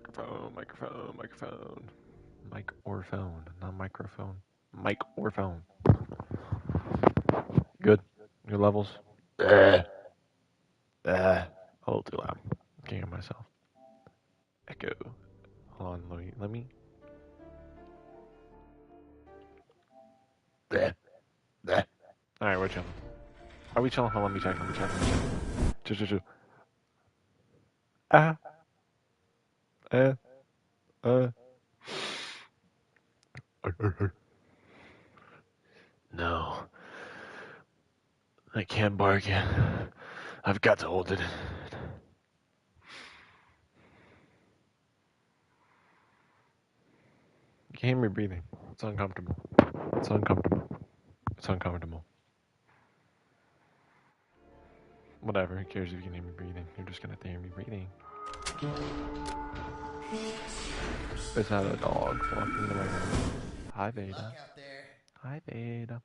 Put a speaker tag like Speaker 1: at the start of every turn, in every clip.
Speaker 1: Microphone, microphone, microphone. Mic or phone, not microphone. Mic or phone. Good. Good levels. A little too loud. Can't hear myself. Echo. Hold on, let me. Alright, we're chilling. Are we chilling? Hold on, let me check. Chill. Ah. Uh. No. I can't bark yet. I've got to hold it. You can hear me breathing. It's uncomfortable. It's uncomfortable. It's uncomfortable. Whatever, who cares if you can hear me breathing? You're just gonna have to hear me breathing. It's not a dog walking in my room. Hi, Beta. Hi, Beta.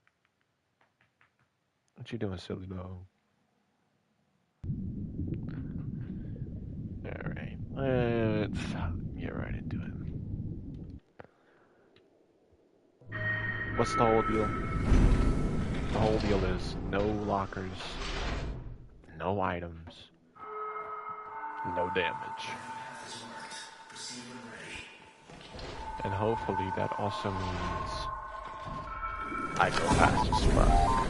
Speaker 1: What you doing, silly dog? Alright, let's get right into it. What's the whole deal? The whole deal is no lockers, no items, no damage. And hopefully that also means I go fast as fuck.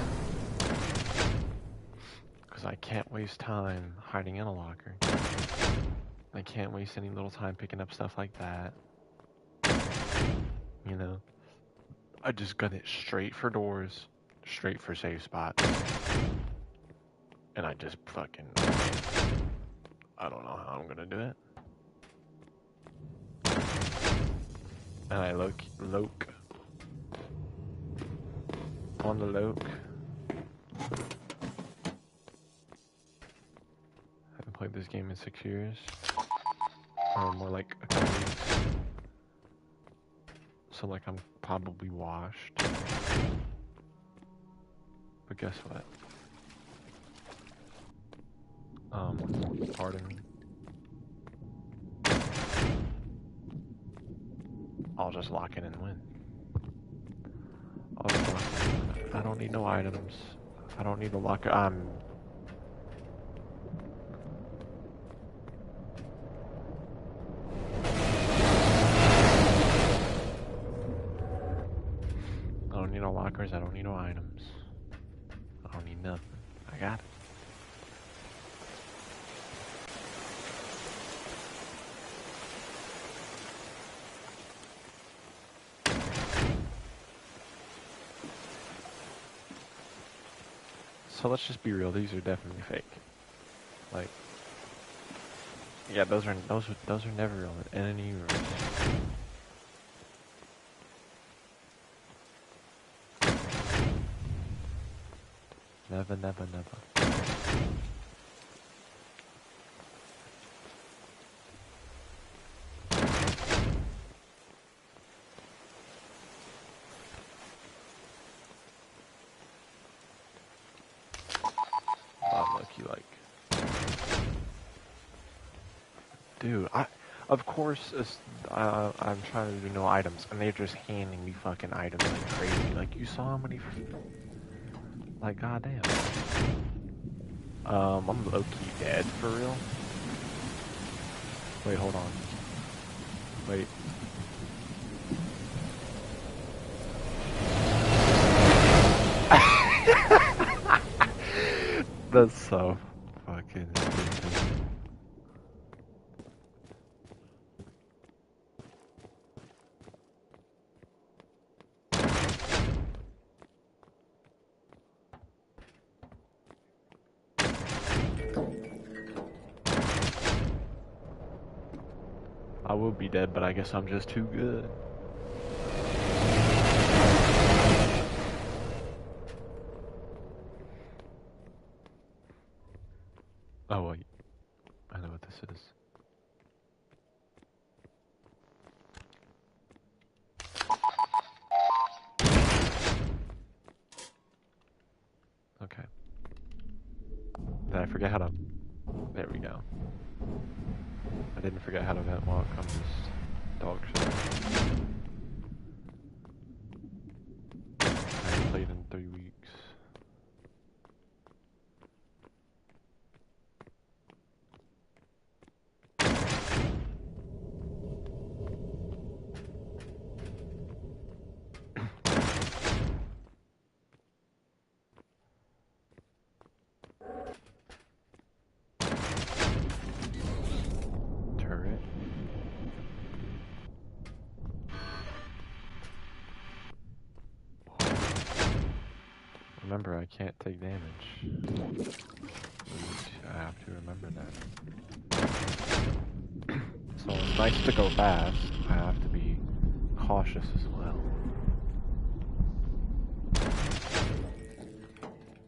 Speaker 1: Because I can't waste time hiding in a locker. I can't waste any little time picking up stuff like that. You know? I just gun it straight for doors, straight for safe spots. And I just fucking... I don't know how I'm gonna do it. And I look on the loke. Haven't played this game in 6 years. Or more like a couple weeks. So like I'm probably washed. But guess what? Pardon me. I'll just lock in and win. I'll just lock in. I don't need no items. I don't need a locker. I don't need no lockers. I don't need no items. I don't need nothing. I got it. So let's just be real. These are definitely fake. Like, yeah, those are never real in any universe. Never. Dude, of course, I'm trying to do no items, and they're just handing me fucking items like crazy. Like, you saw how many, like, goddamn. I'm low-key dead, for real. Wait, hold on. Wait. That's so fucking stupid. I will be dead, but I guess I'm just too good. Oh, wait. I know what this is. Okay. Did I forget how to... There we go. I didn't forget how to vent walk. I'm just dog shit. I haven't played in 3 weeks. Turret. Remember, I can't take damage. I have to remember that. So it's nice to go fast. I have to be cautious as well.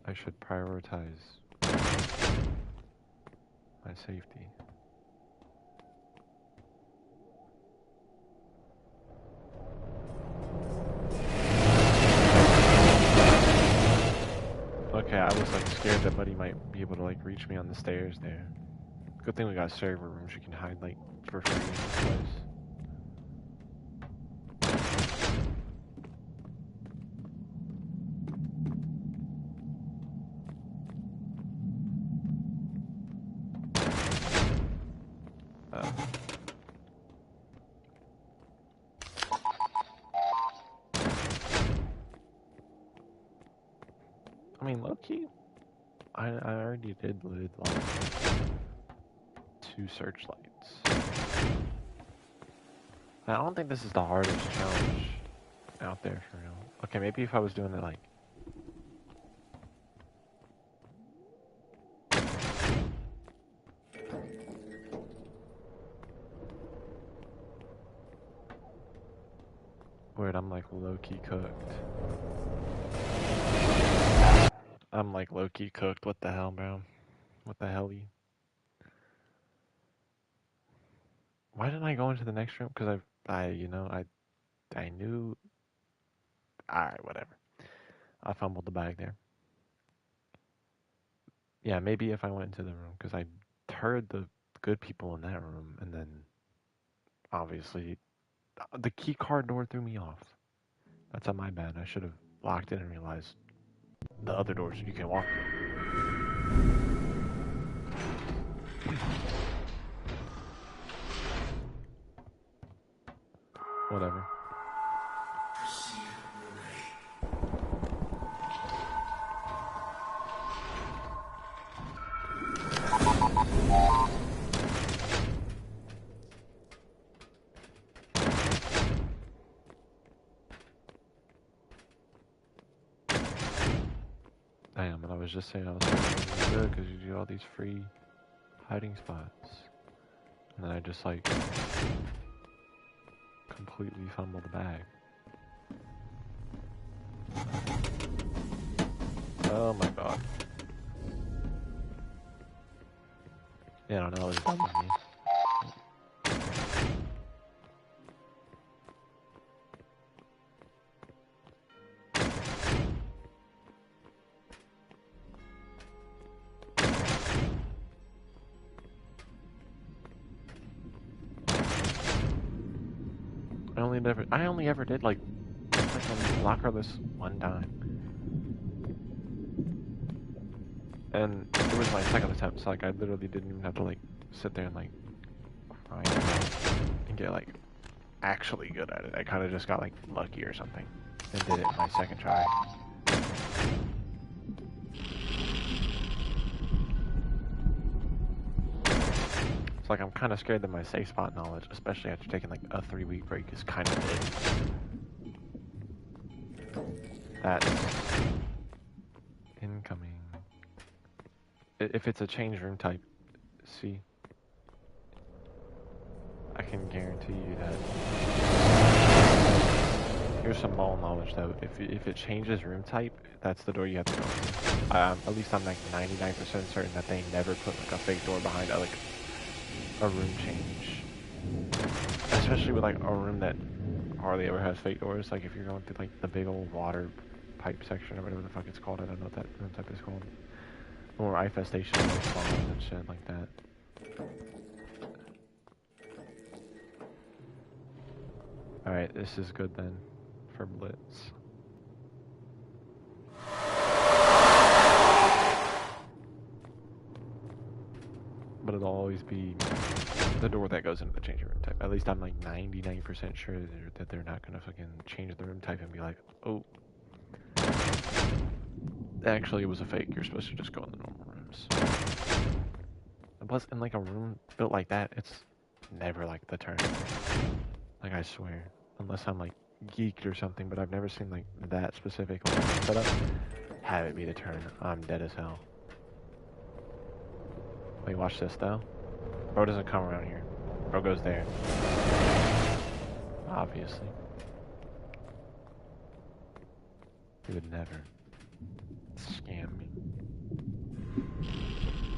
Speaker 1: I should prioritize my safety. Okay, I was like scared that Buddy might be able to like reach me on the stairs there. Good thing we got server rooms you can hide like for free in this place. I mean, low-key, I already did like 2 searchlights. I don't think this is the hardest challenge out there for real. Okay, maybe if I was doing it like... Weird, I'm like low-key cooked. I'm like low-key cooked. What the hell, bro? What the hell-y? Why didn't I go into the next room? Because I knew... Alright, whatever. I fumbled the bag there. Yeah, maybe if I went into the room, because I heard the good people in that room, and then obviously the key card door threw me off. That's on my bad. I should have locked it and realized the other doors you can walk through. Whatever. Damn, and I was just saying I was feeling really good because you do all these free hiding spots. And then I just like completely fumbled the bag. Oh my god. Yeah, I don't know, it was dumb with me. I only ever did like fucking locker this one time. And it was my second attempt, so like I literally didn't even have to like sit there and like grind it out and get like actually good at it. I kind of just got like lucky or something and did it my second try. It's like I'm kind of scared that my safe spot knowledge, especially after taking like a 3-week break, is kind of dead. That's incoming. If it's a change room type, see, I can guarantee you that. Here's some ball knowledge though. If it changes room type, that's the door you have to go into. At least I'm like 99% certain that they never put like a fake door behind like a room change. Especially with like a room that hardly ever has fake doors. Like if you're going through like the big old water pipe section or whatever the fuck it's called. I don't know what that room type is called. Or infestation spawns and shit like that. Alright, this is good then for Blitz. But it'll always be the door that goes into the changing room type. At least I'm like 99% sure that they're not gonna fucking change the room type and be like, oh, actually it was a fake. You're supposed to just go in the normal rooms. And plus, in like a room built like that, it's never like the turn. Like I swear, unless I'm like geeked or something, but I've never seen like that specific like, setup. Have it be the turn. I'm dead as hell. Wait, watch this though. Bro doesn't come around here. Bro goes there. Obviously. He would never scam me.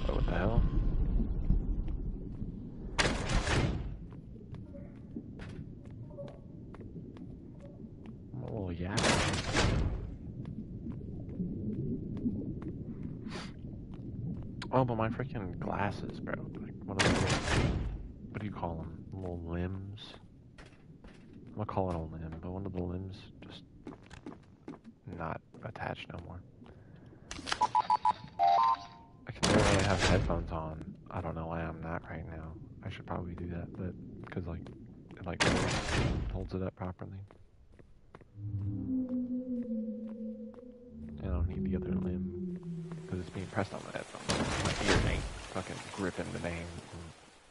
Speaker 1: Oh, what the hell? I'm a little yapping. Oh, but my freaking glasses, bro. Like one of the little, what do you call them? Little limbs? I'm gonna call it a limb, but one of the limbs just not attached no more. I can literally have headphones on. I don't know why I'm not right now. I should probably do that, but because like it like holds it up properly. I don't need the other limb because it's being pressed on my headphones. My ear ain't fucking gripping the dang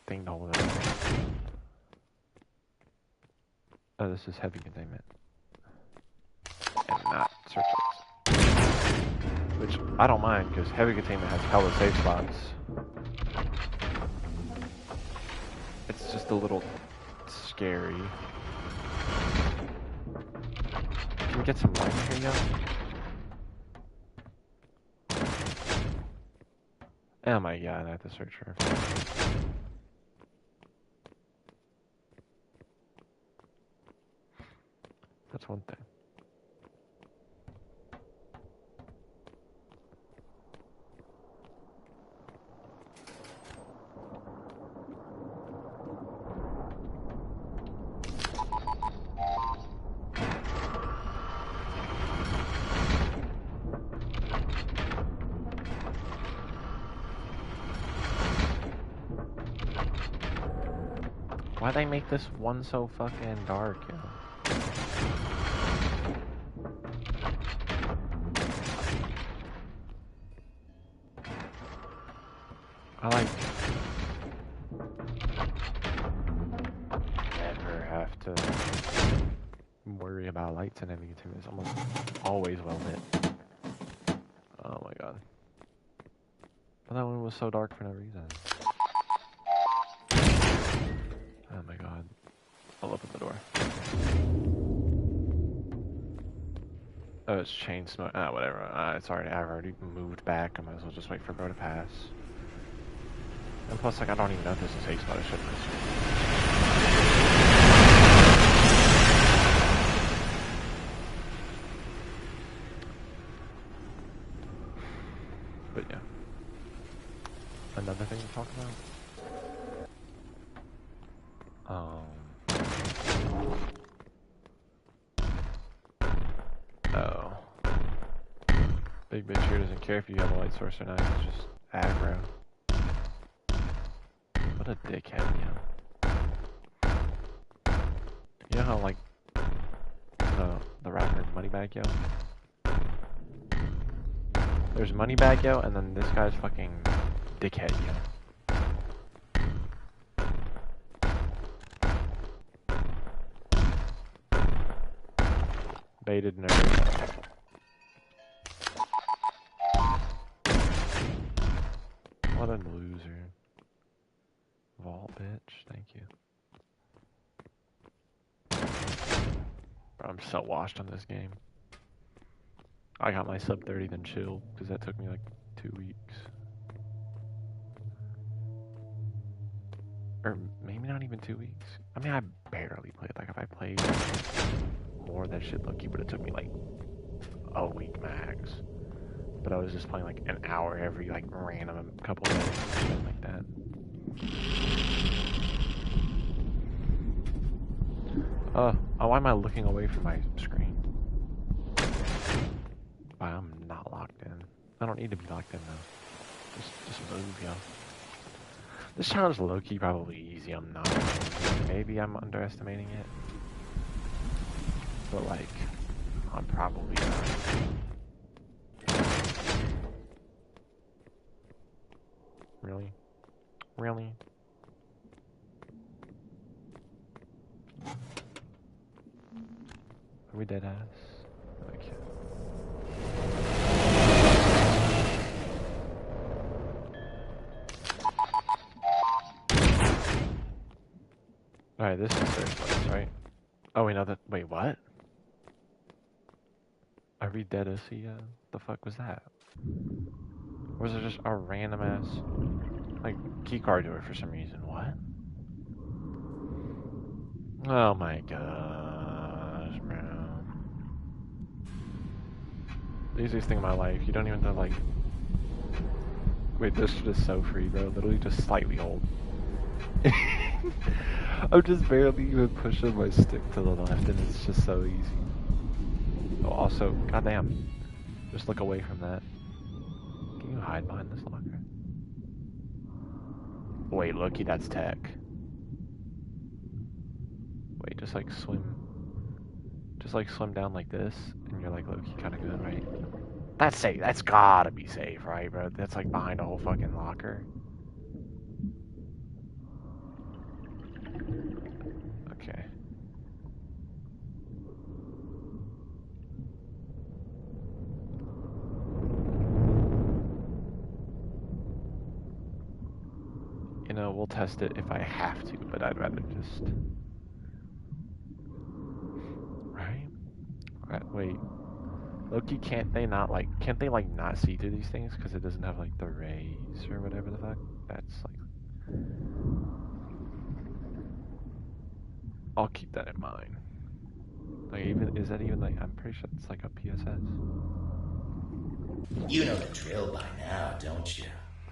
Speaker 1: thing to hold it up. Oh, this is heavy containment and not searches. Which I don't mind because heavy containment has hella safe spots. It's just a little scary. Can we get some light in here, yo? Oh my god, I have to search for her. That's one thing. Why'd they make this one so fucking dark, yo? I like never have to worry about lights and everything. It's almost always well lit. Oh my god. But that one was so dark for no reason. Oh my god. I'll open the door. Oh, it's chain smoke. Ah, whatever. I've already moved back. I might as well just wait for bro to pass. And plus, like, I don't even know if this is a safe spot. I shouldn't assume. But yeah. Another thing to talk about? Oh. Big bitch here doesn't care if you have a light source or not. He's just aggro. What a dickhead, yo. You know how, like, the rapper Moneybag Yo? There's Moneybag Yo, and then this guy's fucking dickhead yo. Baited nerd. What a loser. Vault bitch, thank you. Bro, I'm so washed on this game. I got my sub 30 then chill, because that took me like 2 weeks. Or maybe not even 2 weeks. I mean, I barely played. Like, if I played more, that shit lucky, but it took me like a week max. But I was just playing like an hour every like random couple of days and shit like that. Why am I looking away from my screen? I'm not locked in. I don't need to be locked in though. Just move, yo. This challenge is low-key probably easy. I'm not. Maybe I'm underestimating it. But like, I'm probably not. Really? Really? Are we dead ass? Okay. Alright, this is searchlights, right? Oh, we know that. Wait, what? Are we dead as the fuck was that? Or was it just a random ass, like, keycard door for some reason? What? Oh my gosh, bro. The easiest thing in my life, you don't even have, like... Wait, this shit is so free, bro. Literally just slightly hold. I'm just barely even pushing my stick to the left, and it's just so easy. Oh, also, goddamn. Just look away from that. Can you hide behind this locker? Wait, looky, that's tech. Wait, just like swim. Just like swim down like this, and you're like low-key kind of good, right? That's safe. That's gotta be safe, right, bro? That's like behind a whole fucking locker. Okay. You know, we'll test it if I have to, but I'd rather just... Right? Wait. Loki, can't they not not see through these things? Because it doesn't have like the rays or whatever the fuck? That's like... I'll keep that in mind. Like, is that even like, I'm pretty sure it's like a PSS.
Speaker 2: You know the drill by now, don't you?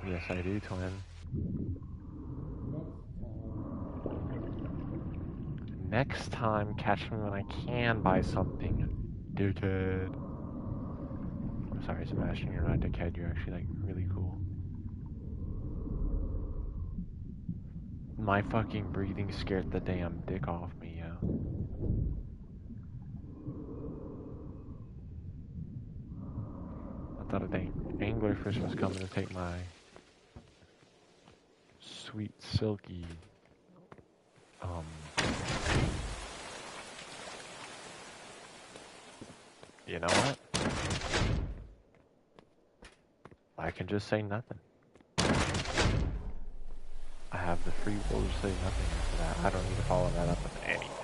Speaker 1: Yes, I do, twin. Next time, catch me when I can buy something, dickhead. I'm sorry, Sebastian, you're not a dickhead. You're actually, like, really cool. My fucking breathing scared the damn dick off me, yo. I thought a dang anglerfish was coming to take my sweet, silky, you know what? I can just say nothing. I have the free will to say nothing after that. I don't need to follow that up with anything.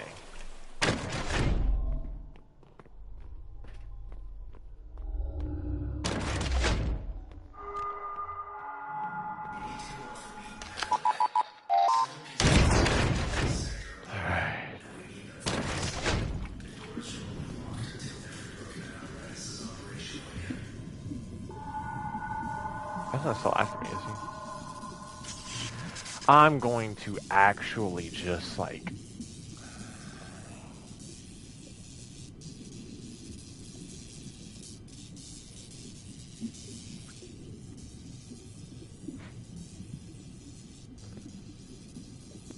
Speaker 1: Alright. That's not still after me, is he? I'm going to actually just, like...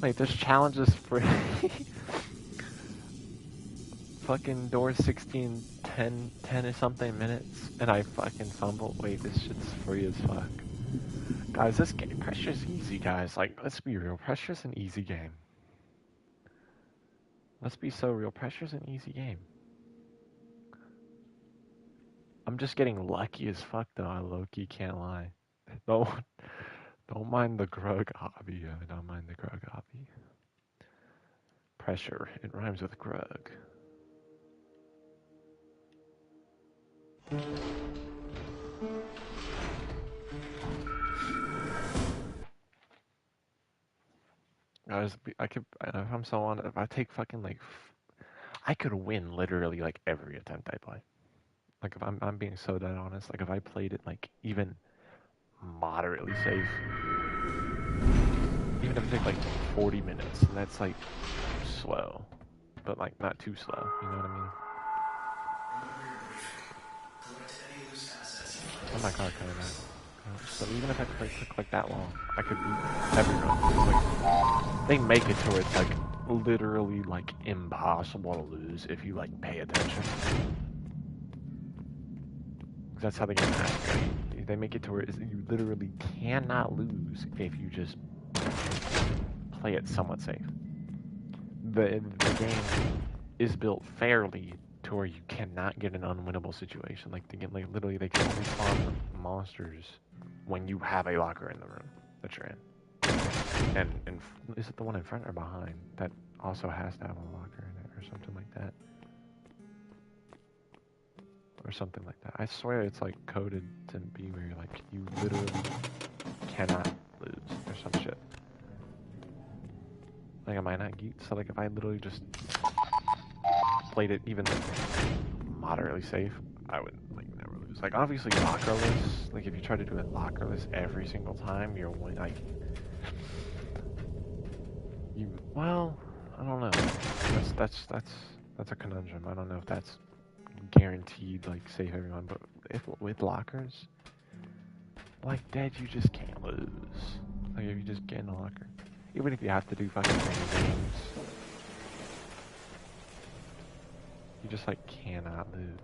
Speaker 1: Wait, this challenge is free. Fucking door 16, 10 or something minutes, and I fucking fumbled. Wait, this shit's free as fuck. Guys, this game, Pressure's easy, guys. Like, let's be real. Pressure's an easy game. Let's be so real. Pressure's an easy game. I'm just getting lucky as fuck, though. I low-key can't lie. Don't mind the grug hobby, yo. Don't mind the grug hobby. Pressure. It rhymes with grug. Guys, if I'm so on, if I take fucking, like, I could win literally, like, every attempt I play. Like, if I'm being so dead honest, like, if I played it, like, even moderately safe, even if it took, like, 40 minutes, and that's, like, slow. but like not too slow. You know what I mean? Oh my god, can I not? So even if I click like that long, I could beat everyone. Like, they make it to where it's like literally like impossible to lose if you like pay attention. That's how the game acts. Right? They make it to where you literally cannot lose if you just play it somewhat safe. The game is built fairly to where you cannot get an unwinnable situation. Like the game, like literally, they can only spawn monsters when you have a locker in the room that you're in. And is it the one in front or behind that also has to have a locker in it or something like that? Or something like that. I swear it's like coded to be where like you literally cannot lose or some shit. Like, am I not geeked? So like if I literally just played it even moderately safe, I would like never lose. Like obviously lockerless, like if you try to do it lockerless every single time, you're win like you well, I don't know. That's a conundrum. I don't know if that's guaranteed like save everyone, but if with lockers, like dead you just can't lose. Like if you just get in a locker. Even if you have to do fucking mini games, you just like cannot lose.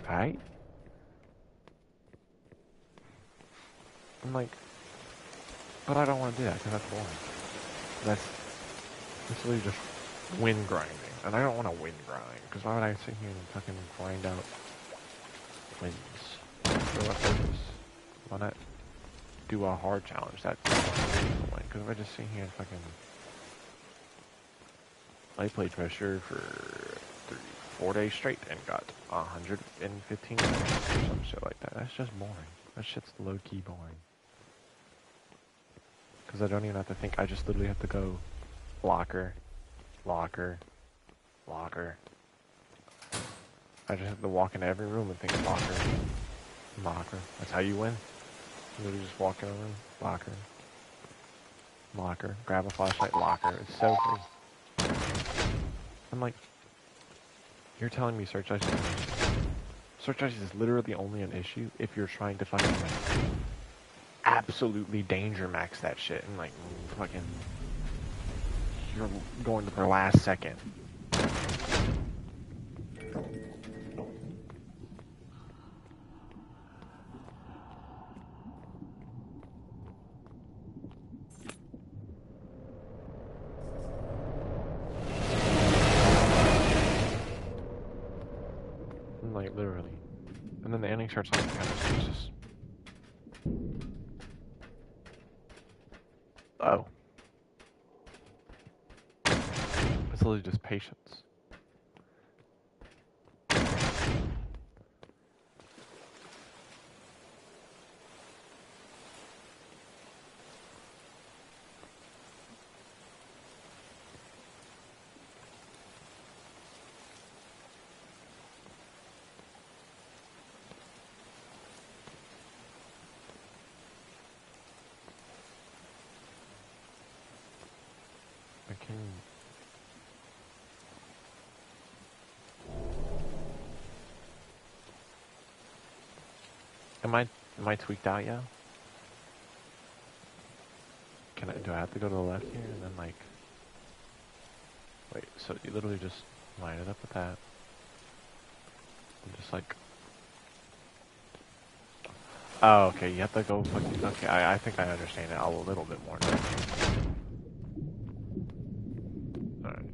Speaker 1: Right? I'm like, but I don't want to do that because that's boring. That's literally just win grinding, and I don't want to win grind because why would I sit here and fucking grind out wins? For what purpose? Why not do a hard challenge that's win? Because if I just sit here and fucking I played pressure for 4 days straight and got 115 wins or some shit like that. That's just boring. That shit's low-key boring. Because I don't even have to think. I just literally have to go locker, locker, locker. I just have to walk into every room and think locker, locker. That's how you win. You literally just walk in a room, locker, locker. Grab a flashlight, locker. It's so free. I'm like, you're telling me search ice is an issue? Search ice is literally only an issue if you're trying to fucking like absolutely danger max that shit and like fucking you're going to the last second. Like literally. And then the ending starts like kind of just oh. It's literally just patience. I can am I tweaked out yet? Do I have to go to the left here and then like wait, so you literally just line it up with that. And just like oh, okay, you have to go fucking okay, I think I understand it a little bit more now. Alright.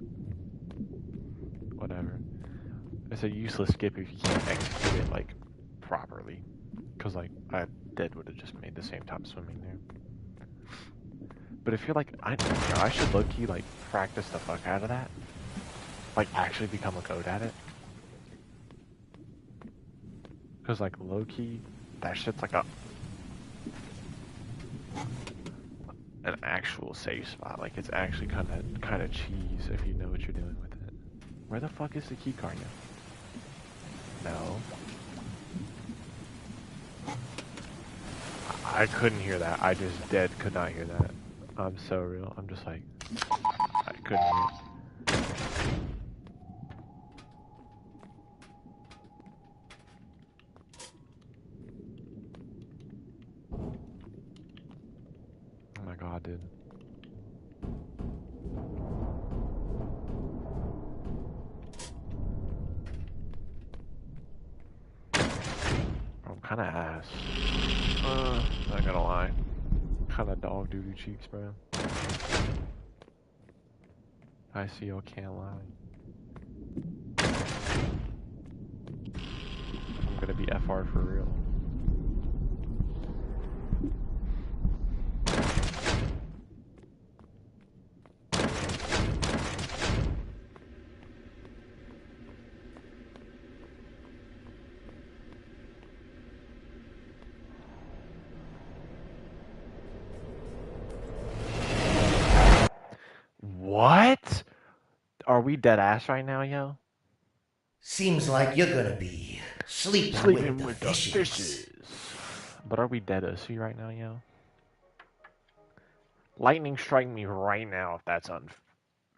Speaker 1: Whatever. It's a useless skip if you can't execute it like properly. Cause like I dead would have just made the same top swimming there. But if you're like I should low key like practice the fuck out of that. Like actually become a goat at it. Cause like low key, that shit's like an actual safe spot. Like it's actually kind of cheese if you know what you're doing with it. Where the fuck is the key card now? No. I couldn't hear that. I just dead could not hear that. I'm so real. I'm just like, I couldn't hear it. Oh my god, dude. I'm kind of ass. Not gonna lie. Kind of dog doo-doo cheeks, bro. I see you can't lie. I'm gonna be FR for real. What? Are we dead ass right now, yo?
Speaker 2: Seems like you're gonna be sleeping with the fishes.
Speaker 1: But are we dead OC right now, yo? Lightning strike me right now if that's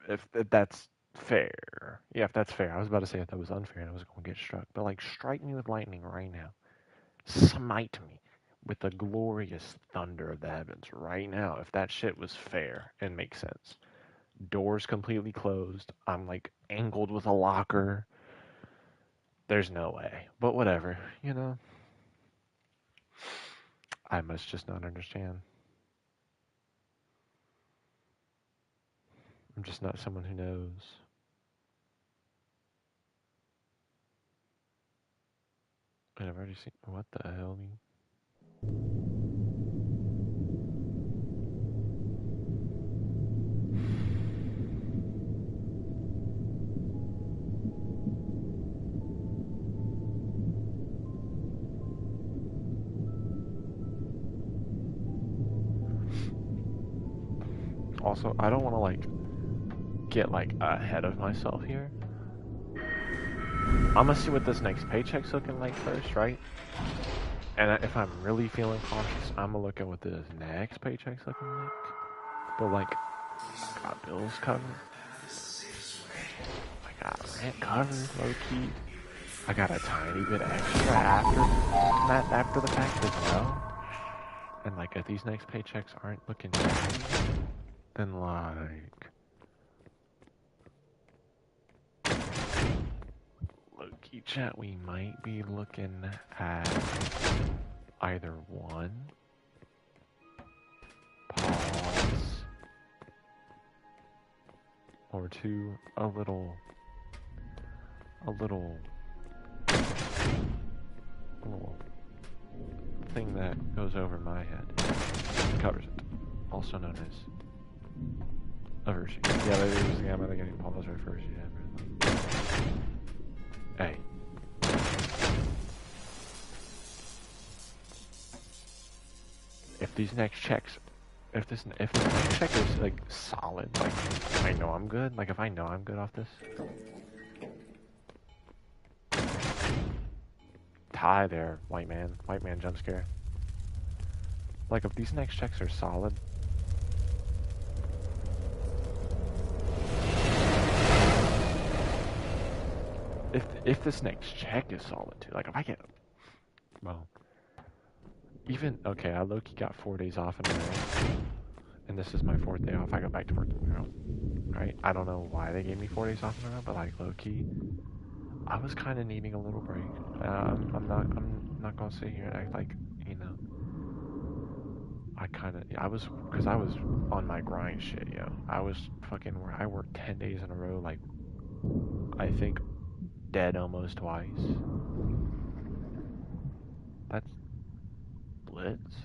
Speaker 1: if that's fair. Yeah, if that's fair. I was about to say if that was unfair and I was going to get struck. But like strike me with lightning right now. Smite me with the glorious thunder of the heavens right now if that shit was fair and makes sense. Doors completely closed. I'm like angled with a locker. There's no way. But whatever, you know. I must just not understand. I'm just not someone who knows. And I've already seen. What the hell, dude? Also, I don't want to like get like ahead of myself here. I'm gonna see what this next paycheck's looking like first, right? And if I'm really feeling cautious, I'm gonna look at what this next paycheck's looking like. But like, I got bills covered. I got rent covered, low key. I got a tiny bit extra after the fact as well. And like, if these next paychecks aren't looking bad, then like, low key chat, we might be looking at either one, pause, or two, a little thing that goes over my head, covers it, also known as aversion. Yeah, that is the guy about getting pause right first. Yeah, hey. If these next checks, if this next check is like solid, like I know I'm good. Like if I know I'm good off this, tie there, white man jump scare. Like if these next checks are solid, if this next check is solid too, like if I get, well, even okay, I low-key got 4 days off in a row, and this is my 4th day off. I go back to work tomorrow, right? I don't know why they gave me 4 days off in a row, but like low-key, I was kind of needing a little break. I'm not gonna sit here and act like, you know, because I was on my grind shit, yo. I was fucking, I worked 10 days in a row, like, I think dead almost twice. That's blitz.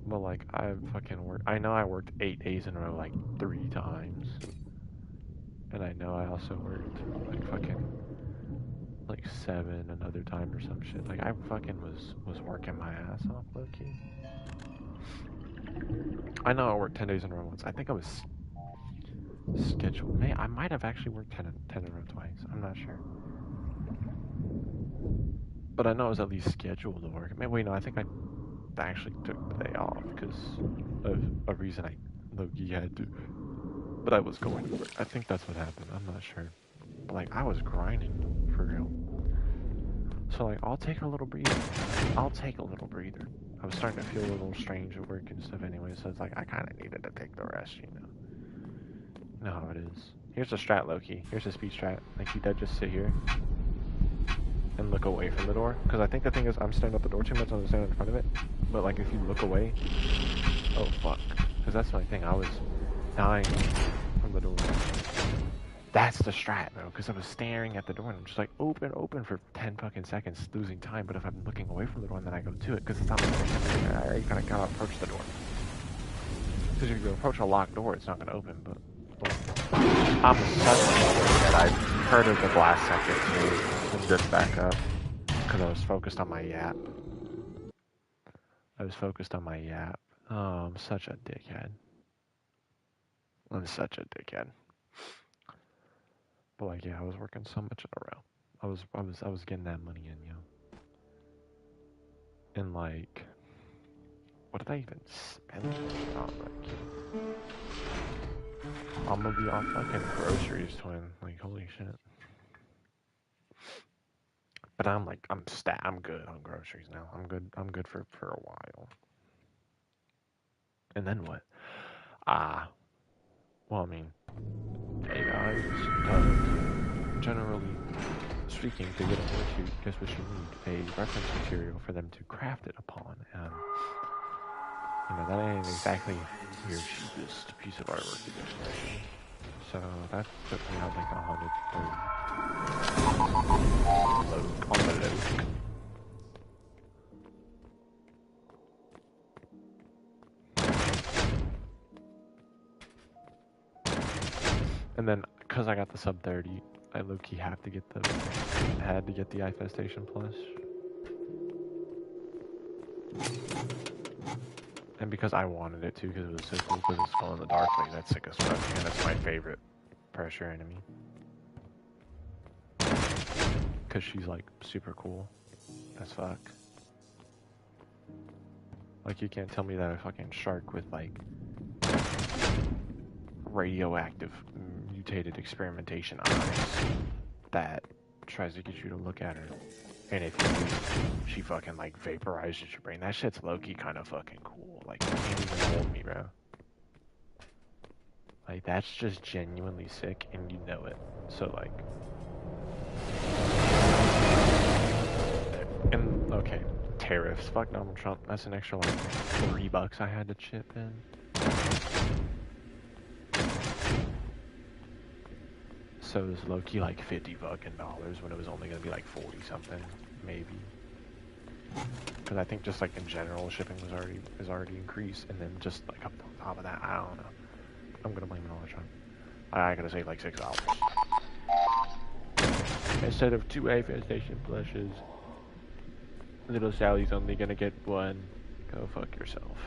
Speaker 1: But like, I know I worked 8 days in a row, like, 3 times. And I know I also worked, like, fucking, like, 7 another time or some shit. Like, I fucking was working my ass off, low-key. I know I worked 10 days in a row once. I think I was scheduled. I might have actually worked 10 in a row twice. I'm not sure. But I know I was at least scheduled to work. Wait, no, I think I actually took the day off because of a reason I low-key had to. But I was going to work. I think that's what happened. I'm not sure. But, like, I was grinding for real. So, like, I'll take a little breather. I'll take a little breather. I was starting to feel a little strange at work and stuff anyway, so it's like I kind of needed to take the rest, you know. You know how it is. Here's a strat, Loki. Here's a speed strat. Like, you just sit here and look away from the door. Because I think the thing is, I'm staring at the door too much, I'm standing in front of it. But, like, if you look away... Oh, fuck. Because that's my thing. I was dying from the door. That's the strat, bro. Because I was staring at the door and I'm just like, open, open for 10 fucking seconds, losing time. But if I'm looking away from the door and then I go to it, because it's not... I already kind of gotta approach the door. Because if you approach a locked door, it's not going to open, but... I'm such that I heard of the last second too and dipped back up because I was focused on my yap. Oh, I'm such a dickhead. I'm such a dickhead. But like, yeah, I was working so much in a row. I was getting that money in, yo. And like, what did I even spend on? Like, I'm gonna be on fucking groceries, twin. Like, holy shit. But I'm like, I'm good on groceries now. I'm good for a while. And then what? Well, I mean, hey guys, generally speaking, to get a horseshoe, guess what you need? A reference material for them to craft it upon. And, you know, that ain't exactly your cheapest piece of artwork to do. So that took me out like 130 on the load. And then, because I got the sub 30, I low-key had to get the Infestation Plus. And because I wanted it too, because it was so cool, because it's glow in the dark, like that's sick as fuck, and that's my favorite pressure enemy. Because she's like super cool as fuck. Like, you can't tell me that a fucking shark with like radioactive mutated experimentation eyes that tries to get you to look at her, and if you do, she fucking like vaporizes your brain. That shit's low-key kind of fucking cool. Like, you can't even hold me, bro. Like, that's just genuinely sick, and you know it. So like, and okay, tariffs. Fuck Donald Trump. That's an extra like $3 I had to chip in. So it was low-key like $50 fucking when it was only gonna be like 40 something, maybe. Because I think just like in general, shipping is already increased, and then just like up on top of that, I don't know. I'm gonna blame it on Trump. I gotta save like $6 instead of 2 Infestation Plushes. Little Sally's only gonna get 1. Go fuck yourself.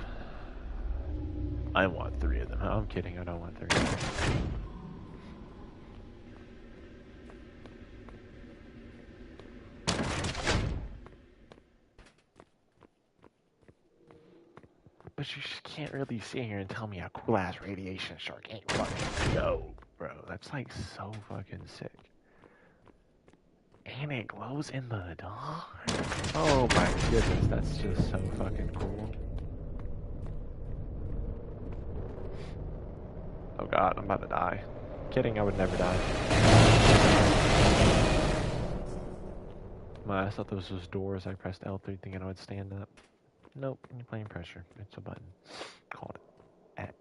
Speaker 1: I want 3 of them. I'm kidding. I don't want 3. But you just can't really sit here and tell me a cool-ass radiation shark ain't fucking dope, bro. That's like so fucking sick. And it glows in the dark. Oh my goodness, that's just so fucking cool. Oh god, I'm about to die. Kidding, I would never die. I thought those was doors. I pressed L3 thinking I would stand up. Nope, you're playing pressure. It's a button. Call it X.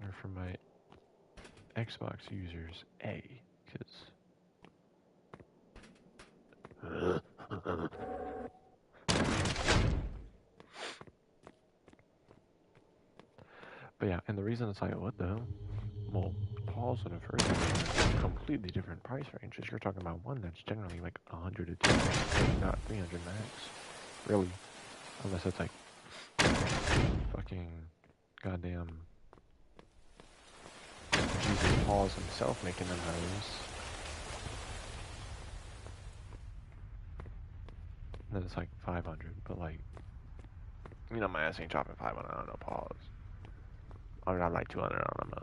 Speaker 1: Or for my Xbox users, A, because... But yeah, and the reason it's like, what the hell? Well, paws in a first are completely different price ranges. You're talking about one that's generally like 100 to 200, not 300 max. Really. Unless it's like fucking goddamn Jesus Paws himself making them those. Then it's like 500, but like, you know, my ass ain't chopping 500 on no paws. I got like 200 on those.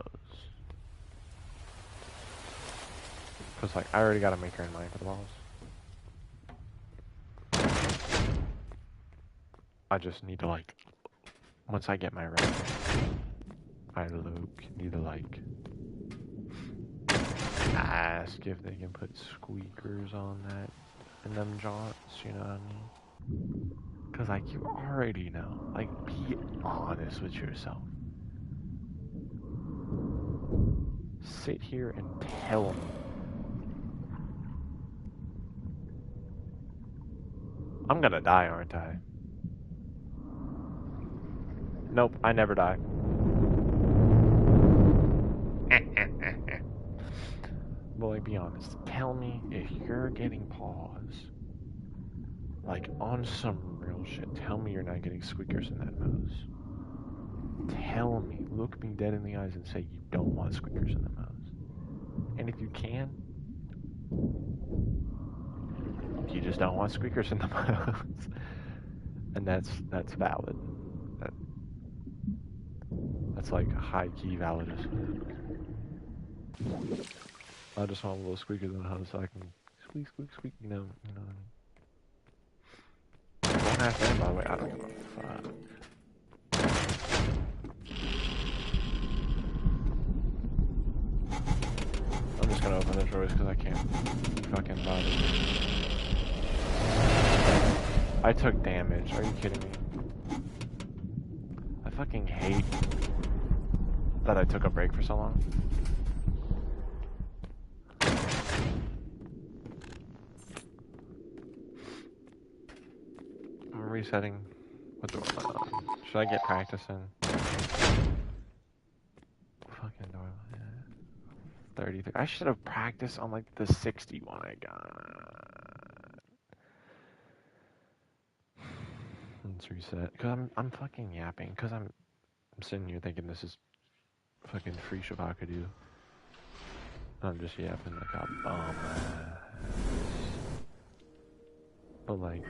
Speaker 1: Cause like, I already got a maker in mind for the balls. I just need to like, once I get my rep, I need to like, ask if they can put squeakers on that in them jaunts, you know what I mean? Cause like, you already know, like, be honest with yourself. Sit here and tell me. I'm gonna die, aren't I? Nope, I never die. But like, be honest. Tell me if you're getting paws, like on some real shit. Tell me you're not getting squeakers in that nose. Tell me, look me dead in the eyes and say you don't want squeakers in the nose. And if you can, you just don't want squeakers in the nose. And that's valid. That's like high key valid as fuck. I just want a little squeakers in the nose so I can squeak, squeak, squeak. You know what I mean. Don't ask them, by the way. I don't give a fuck. I'm just gonna open the drawers because I can't fucking bother. I took damage. Are you kidding me? I fucking hate that I took a break for so long. I'm resetting. What do should I get practice in? Fucking do I? 33. I should have practiced on like the 61 I got. Let's reset. Cause I'm fucking yapping. Cause I'm sitting here thinking this is fucking free Shabakadu. I'm just yapping like a bum. But like,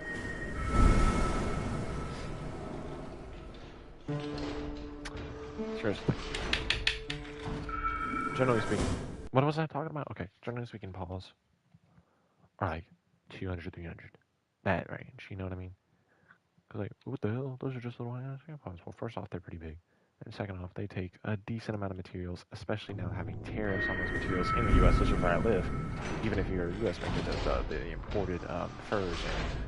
Speaker 1: seriously. Generally speaking, what was I talking about? Okay, generally speaking, paws are like 200, 300. That range, you know what I mean? Cause like, what the hell? Those are just little ass paws. Well, first off, they're pretty big. And second off, they take a decent amount of materials, especially now having tariffs on those materials in the U.S., which is where I live. Even if you're a U.S. maker, the imported furs and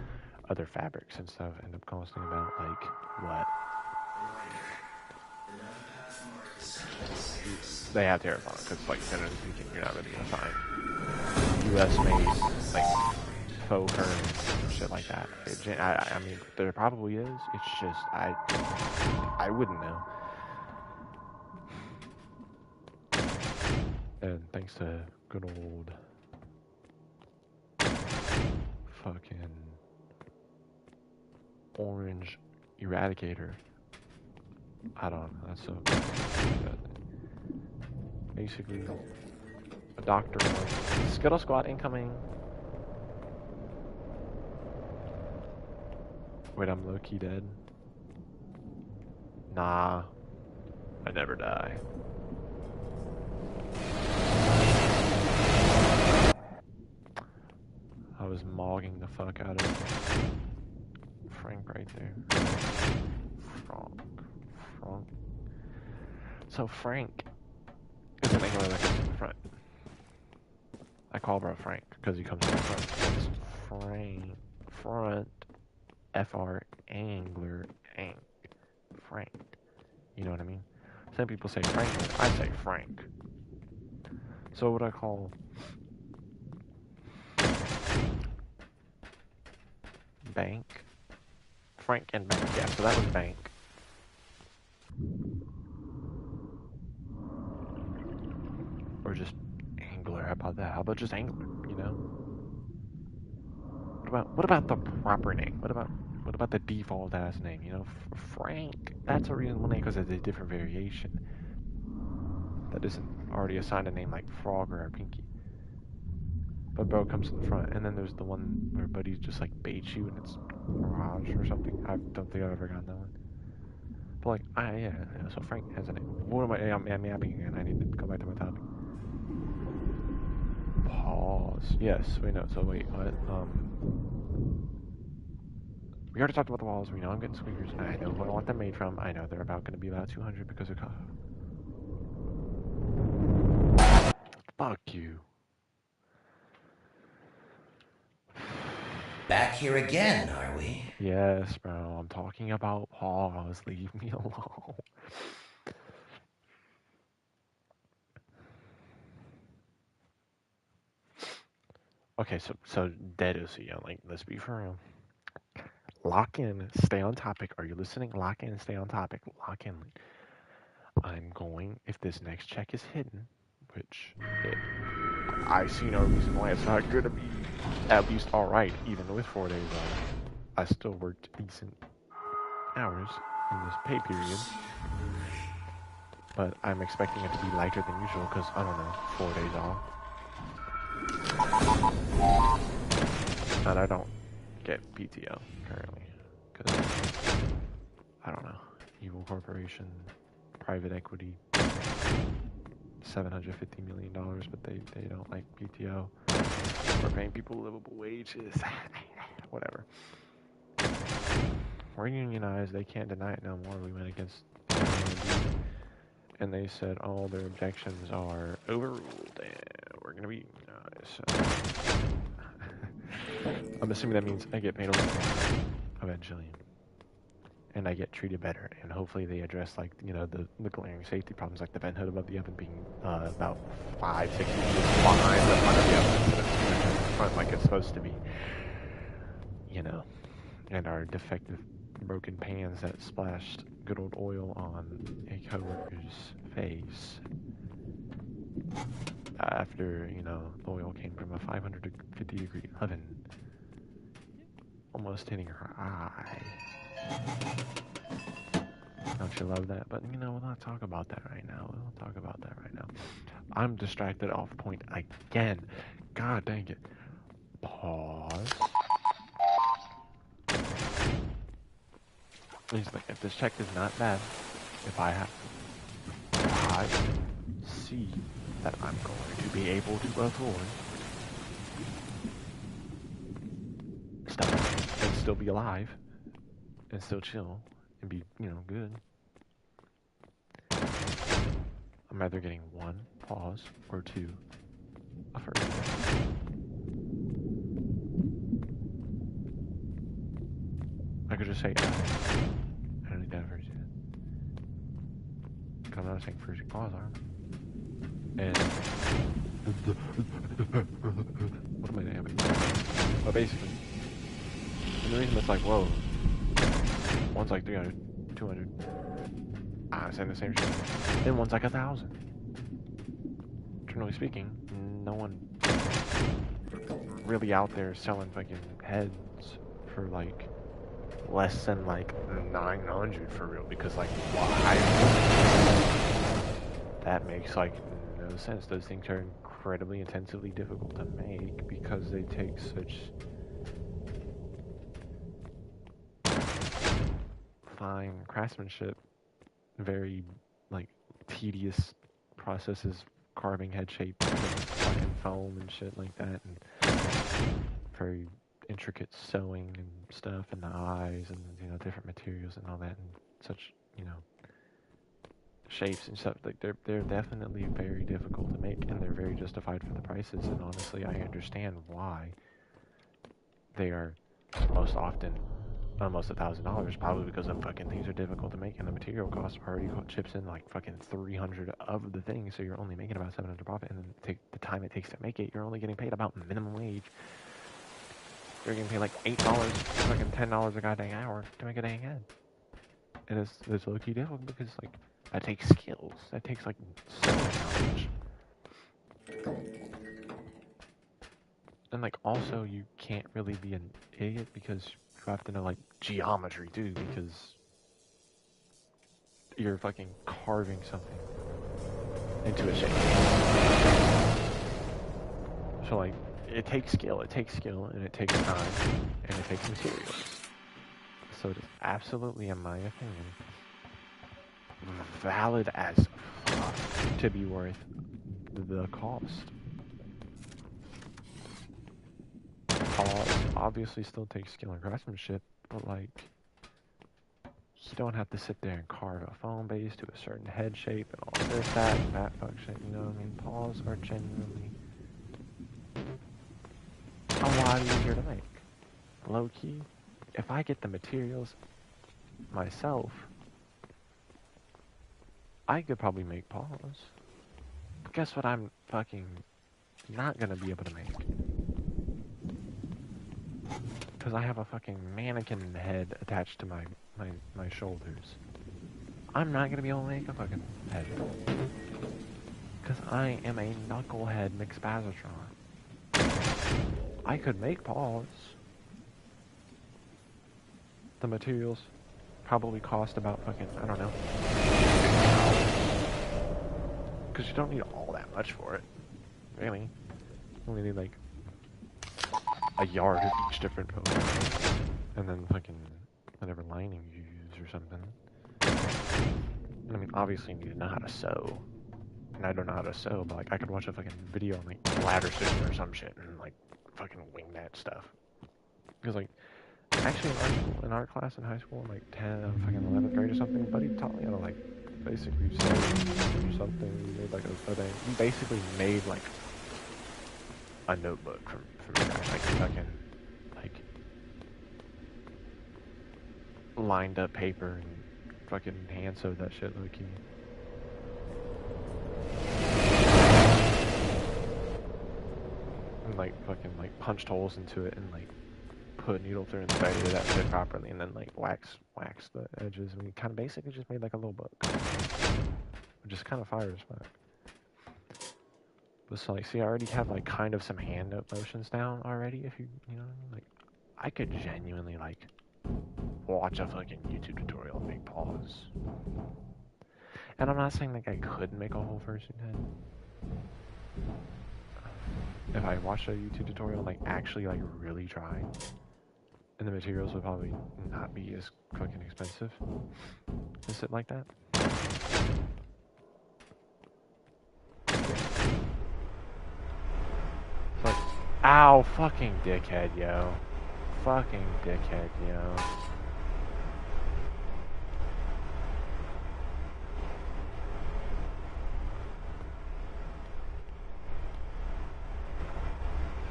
Speaker 1: other fabrics and stuff end up costing about, like, what? They have tariffs on it, because, like, generally speaking, you're not really going to find U.S. made, like, faux furs and shit like that. I mean, there probably is. It's just, I wouldn't know. And thanks to good old fucking orange eradicator. I don't know, that's so basically a doctor. Skittle Squad incoming. Wait, I'm low-key dead? Nah, I never die. I was mogging the fuck out of Frank right there. Frank. So Frank is an angler that comes from the front. I call bro Frank because he comes from the front. It's front, FR angler, Frank. You know what I mean? Some people say Franklin, I say Frank. So what I call bank, Frank and bank, yeah, so that was bank. Or just but just angler, you know? What about the proper name? What about the default ass name? You know, Frank. That's a reasonable name because it's a different variation. That isn't already assigned a name like Frogger or Pinky. But bro comes in the front, and then there's the one where buddies just like baits you and it's Raj or something. I don't think I've ever gotten that one. But like, yeah. So Frank has a name. What am I'm yapping again. I need to go back to my topic. Pause. Yes, we know. So wait, what? We already talked about the walls. We know I'm getting squeakers. I know who I want them made from. I know they're going to be about 200 because of. Fuck you.
Speaker 2: Back here again, are we?
Speaker 1: Yes, bro. I'm talking about pause. Leave me alone. Okay, so dead is like, let's be for real. Lock in, stay on topic. Are you listening? Lock in, stay on topic. Lock in. I'm going, if this next check is hidden, which I see no reason why it's not going to be at least alright, even with 4 days off. I still worked decent hours in this pay period. But I'm expecting it to be lighter than usual because, I don't know, 4 days off. And I don't get PTO currently because, I don't know, evil corporation, private equity, $750 million, but they don't like PTO. We're paying people livable wages. Whatever. We're unionized. They can't deny it no more. We went against and they said all their objections are overruled and we're going to be unionized. I'm assuming that means I get paid a little more eventually. And I get treated better, and hopefully they address, like, you know, the glaring safety problems, like the vent hood above the oven being about 5-6 inches behind the front of the oven instead of in front like it's supposed to be, you know, and our defective broken pans that splashed good old oil on a coworker's face after, you know, the oil came from a 550 degree oven, almost hitting her eye. Don't you love that? But, you know, we'll not talk about that right now. We'll talk about that right now. I'm distracted off point again. God dang it. Pause. Please, like, if this check is not bad, if I see that I'm going to be able to afford stuff and still be alive and still chill and be, you know, good. I'm either getting 1, pause, or 2, a first. I could just say, I don't need that first yet. I'm not saying first pause, arm. And what am I doing? But basically, and the reason it's like, whoa, one's like 300, 200. I'm saying the same shit. Then one's like 1,000. Generally speaking, no one really out there selling fucking heads for like less than like 900 for real, because like why? That makes like no sense. Those things are incredibly intensively difficult to make because they take such fine craftsmanship, very like tedious processes, carving head shape with fucking foam and shit like that, and very intricate sewing and stuff, and the eyes, and, you know, different materials and all that, and such, you know, shapes and stuff. Like they're definitely very difficult to make, and they're very justified for the prices. And honestly, I understand why they are most often almost $1,000, probably because the fucking things are difficult to make, and the material costs already chips in like fucking 300 of the thing, so you're only making about 700 profit, and then the time it takes to make it, you're only getting paid about minimum wage. You're getting paid like $8, fucking $10 a goddamn hour to make a dang head. And it's low key difficult because like that takes skills. That takes like so much knowledge. And like also you can't really be an idiot because you have to know like geometry too because you're fucking carving something into a shape. So like it takes skill, and it takes time, and it takes materials. So it is absolutely, in my opinion, valid as fuck to be worth the cost. Obviously still takes skill and craftsmanship, but like you don't have to sit there and carve a phone base to a certain head shape and all this, that, and that fuck shit, you know what I mean? Paws are genuinely a lot easier to make. Low key, if I get the materials myself, I could probably make paws. But guess what I'm fucking not gonna be able to make? Because I have a fucking mannequin head attached to my shoulders. I'm not gonna be able to make a fucking head. Because I am a knucklehead McSpazatron. I could make paws. The materials probably cost about fucking, I don't know. Because you don't need all that much for it. Really. You only need like a yard of each different pose. And then fucking whatever lining you use or something. I mean, obviously you need to know how to sew. And I don't know how to sew, but like I could watch a fucking video on like ladder stitching or some shit and like fucking wing that stuff. Because like, actually in art class in high school, in like 10, fucking 11th grade or something, buddy taught me how to like basically sew or something. We made like a thing. We basically made like a notebook from scratch, like fucking like lined up paper and fucking hand sewed that shit low key. And like fucking like punched holes into it and like put a needle through and threaded that shit properly and then like wax the edges and we kind of basically just made like a little book. Which is kind of fire as fuck. But so like, see, I already have like kind of some hand motions down already. If you know what I mean? Like, I could genuinely like watch a fucking YouTube tutorial and make paws. And I'm not saying like I could make a whole fursuit head. If I watched a YouTube tutorial and like actually like really try, and the materials would probably not be as fucking expensive. Is it like that? Like, ow, fucking dickhead, yo. Fucking dickhead, yo.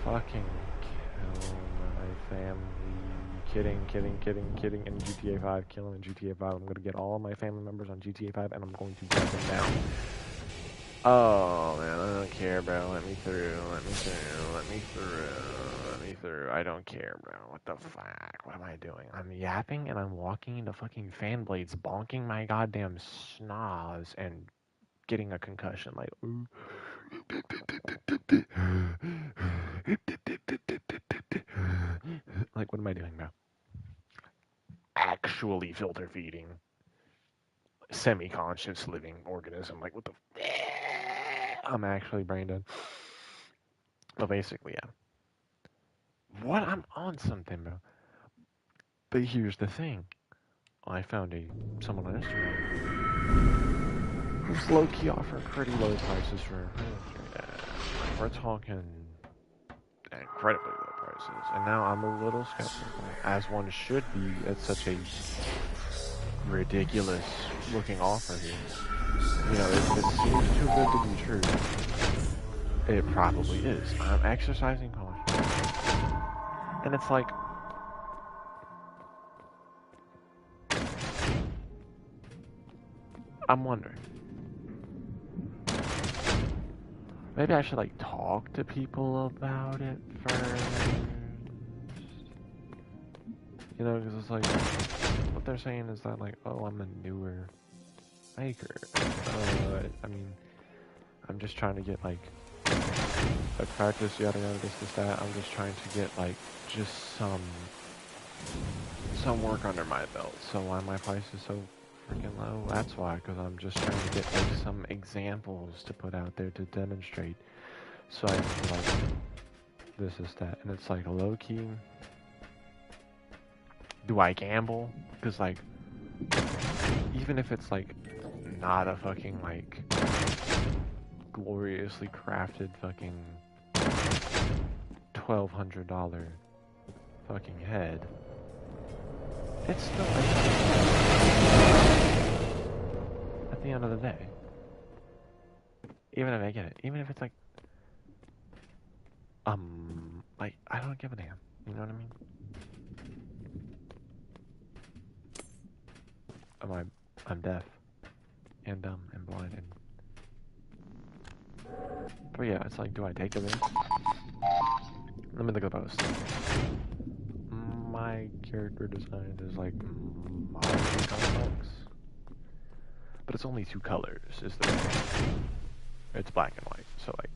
Speaker 1: Fucking kill my family. Kidding. In GTA 5, killing in GTA 5. I'm gonna get all of my family members on GTA 5 and I'm going to get them now. Oh man, I don't care, bro. Let me through. I don't care, bro. What the fuck? What am I doing? I'm yapping and I'm walking into fucking fan blades, bonking my goddamn schnoz and getting a concussion. Like, like, what am I doing, bro? Actually filter feeding semi-conscious living organism. Like, what the? I'm actually brain dead. But basically, yeah. What? I'm on something, bro. But here's the thing. I found someone on Instagram who's low-key offering pretty low prices for furniture. We're talking incredibly low prices. And now I'm a little skeptical, as one should be at such a ridiculous looking offer here. You know, it seems too good to be true. It probably is. I'm exercising caution. And it's like, I'm wondering. Maybe I should like talk to people about it first. You know, because it's like, what they're saying is that like, oh, I'm a newer maker. I mean, I'm just trying to get like like practice, yada yada, this, that. I'm just trying to get like just some work under my belt. So why my price is so freaking low? That's why, because I'm just trying to get like some examples to put out there to demonstrate. So I can like this is that, and it's like low key. Do I gamble? Because like even if it's like not a fucking like gloriously crafted fucking $1,200 fucking head, it's still like at the end of the day. Even if I get it, even if it's like I don't give a damn. You know what I mean? I'm deaf and dumb and blind and. But yeah, it's like, do I take the risk? Let me look at the post. My character design is like moderately complex, but it's only 2 colors. Is the it's black and white, so like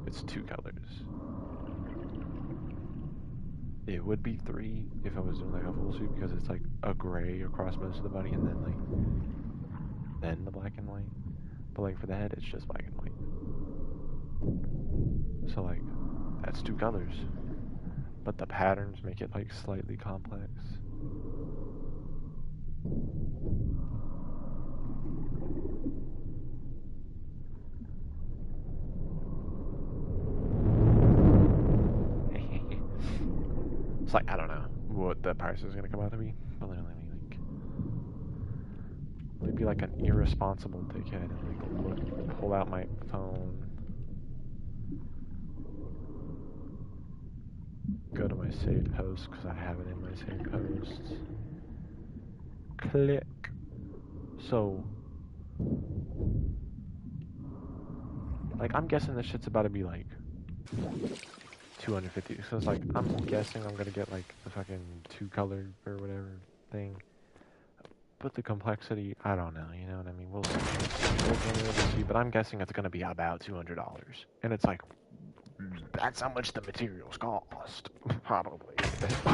Speaker 1: it's 2 colors. It would be 3 if I was doing like a full suit because it's like a gray across most of the body and then the black and white. But like for the head, it's just black and white. So like that's 2 colors, but the patterns make it like slightly complex. It's like I don't know what the price is gonna come out to be, but literally let me be like an irresponsible dickhead and like pull out my phone, go to my saved posts because I have it in my saved posts. Click. So, like, I'm guessing this shit's about to be like 250. So it's like I'm guessing I'm gonna get like the fucking 2 colored or whatever thing. But the complexity, I don't know. You know what I mean? We'll see. We'll see. But I'm guessing it's gonna be about $200, and it's like that's how much the materials cost, probably. That's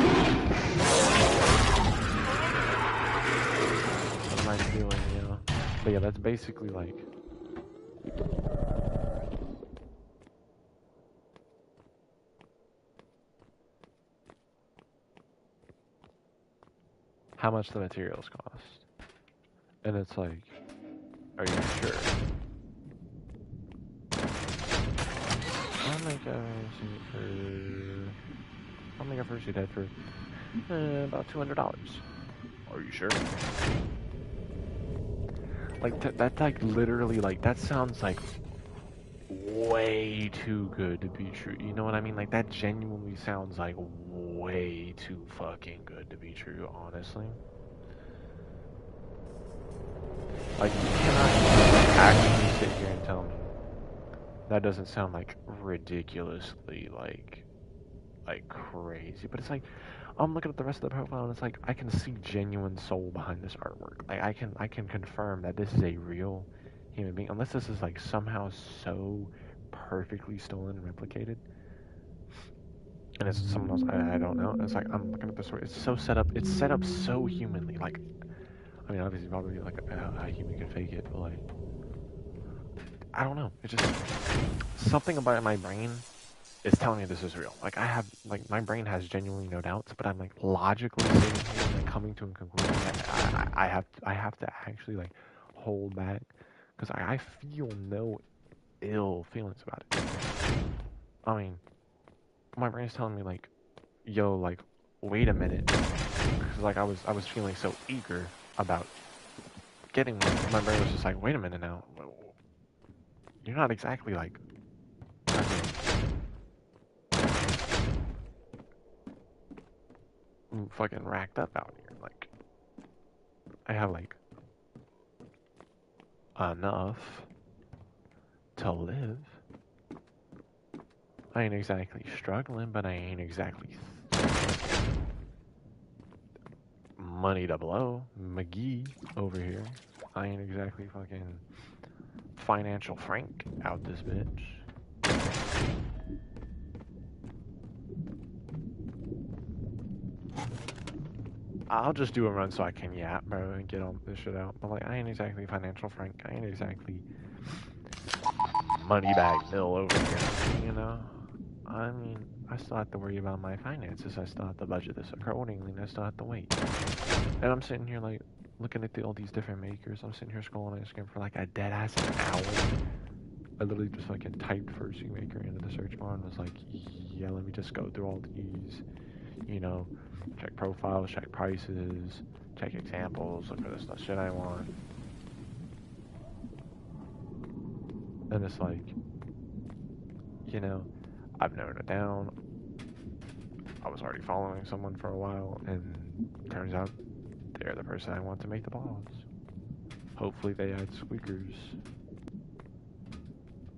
Speaker 1: my feeling, you know. But yeah, that's basically like how much the materials cost. And it's like, are you sure? I'll make a suit for. I'll make a fursuit head for about $200. Are you sure? Like that's like literally like that sounds like way too good to be true. You know what I mean? Like that genuinely sounds like way too fucking good to be true, honestly. Like you cannot actually sit here and tell me that doesn't sound like ridiculously like crazy. But it's like I'm looking at the rest of the profile and it's like I can see genuine soul behind this artwork. Like I can confirm that this is a real human being. Unless this is like somehow so perfectly stolen and replicated. And it's someone else I don't know. It's like I'm looking at the story. It's so set up. It's set up so humanly. Like I mean, obviously, probably like a human could fake it, but like I don't know. It's just something about my brain is telling me this is real. Like I have, like my brain has genuinely no doubts, but I'm like logically sitting here and like coming to a conclusion that I have to actually like hold back because I feel no ill feelings about it. I mean, my brain's telling me like, yo, like, wait a minute, because like I was feeling so eager about getting one. My brain was just like, wait a minute now, you're not exactly like fucking racked up out here. Like, I have like enough to live. I ain't exactly struggling, but I ain't exactly money to blow. McGee over here. I ain't exactly fucking financial Frank out this bitch. I'll just do a run so I can yap, bro, and get all this shit out. But like, I ain't exactly financial Frank. I ain't exactly Moneybag Mill over here, you know? I mean, I still have to worry about my finances. I still have to budget this accordingly, and I still have to wait. And I'm sitting here, like, looking at all these different makers. I'm sitting here scrolling Instagram for, like, a dead-ass hour. I literally just fucking typed Fursuit Maker into the search bar and was like, yeah, let me just go through all these, you know, check profiles, check prices, check examples, look for the stuff shit I want. And it's like, you know, I've narrowed it down. I was already following someone for a while, and turns out they're the person I want to make the balls. Hopefully they add squeakers.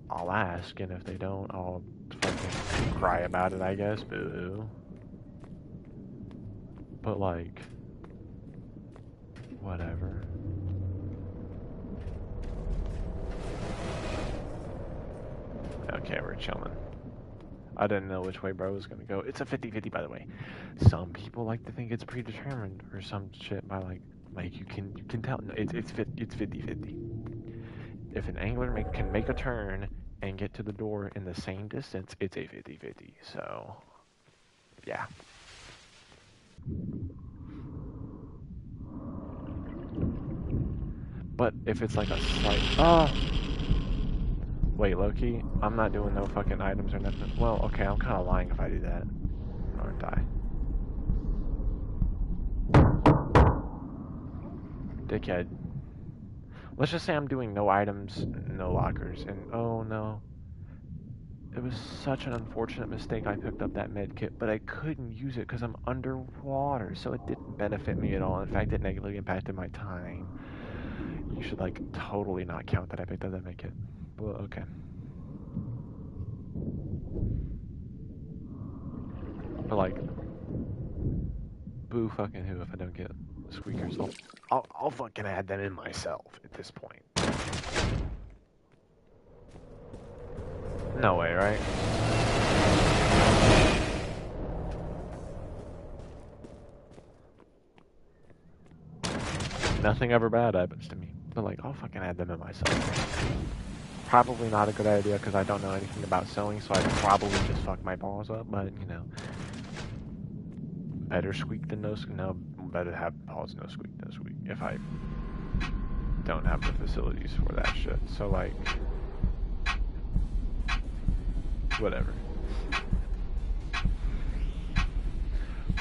Speaker 1: I'll ask, and if they don't, I'll fucking cry about it, I guess. Boo. But like, whatever. Okay, we're chilling. I didn't know which way bro was gonna go. It's a 50-50, by the way. Some people like to think it's predetermined or some shit by like you can tell. No, it's 50-50. If an angler can make a turn and get to the door in the same distance, it's a 50-50. So, yeah. But if it's like a slight, wait, Loki, I'm not doing no fucking items or nothing. Well, okay, I'm kind of lying if I do that, aren't I? Dickhead. Let's just say I'm doing no items, no lockers, and oh no. It was such an unfortunate mistake. I picked up that med kit, but I couldn't use it because I'm underwater, so it didn't benefit me at all. In fact, it negatively impacted my time. You should like totally not count that I picked up that med kit. Well, okay. But like, boo fucking who if I don't get squeakers. I'll fucking add them in myself at this point. No way, right? Nothing ever bad happens to me. But like, I'll fucking add them in myself. Probably not a good idea because I don't know anything about sewing, so I'd probably just fuck my balls up, but you know. Better squeak than no squeak. No, better have balls no squeak, no squeak. If I don't have the facilities for that shit. So like, whatever.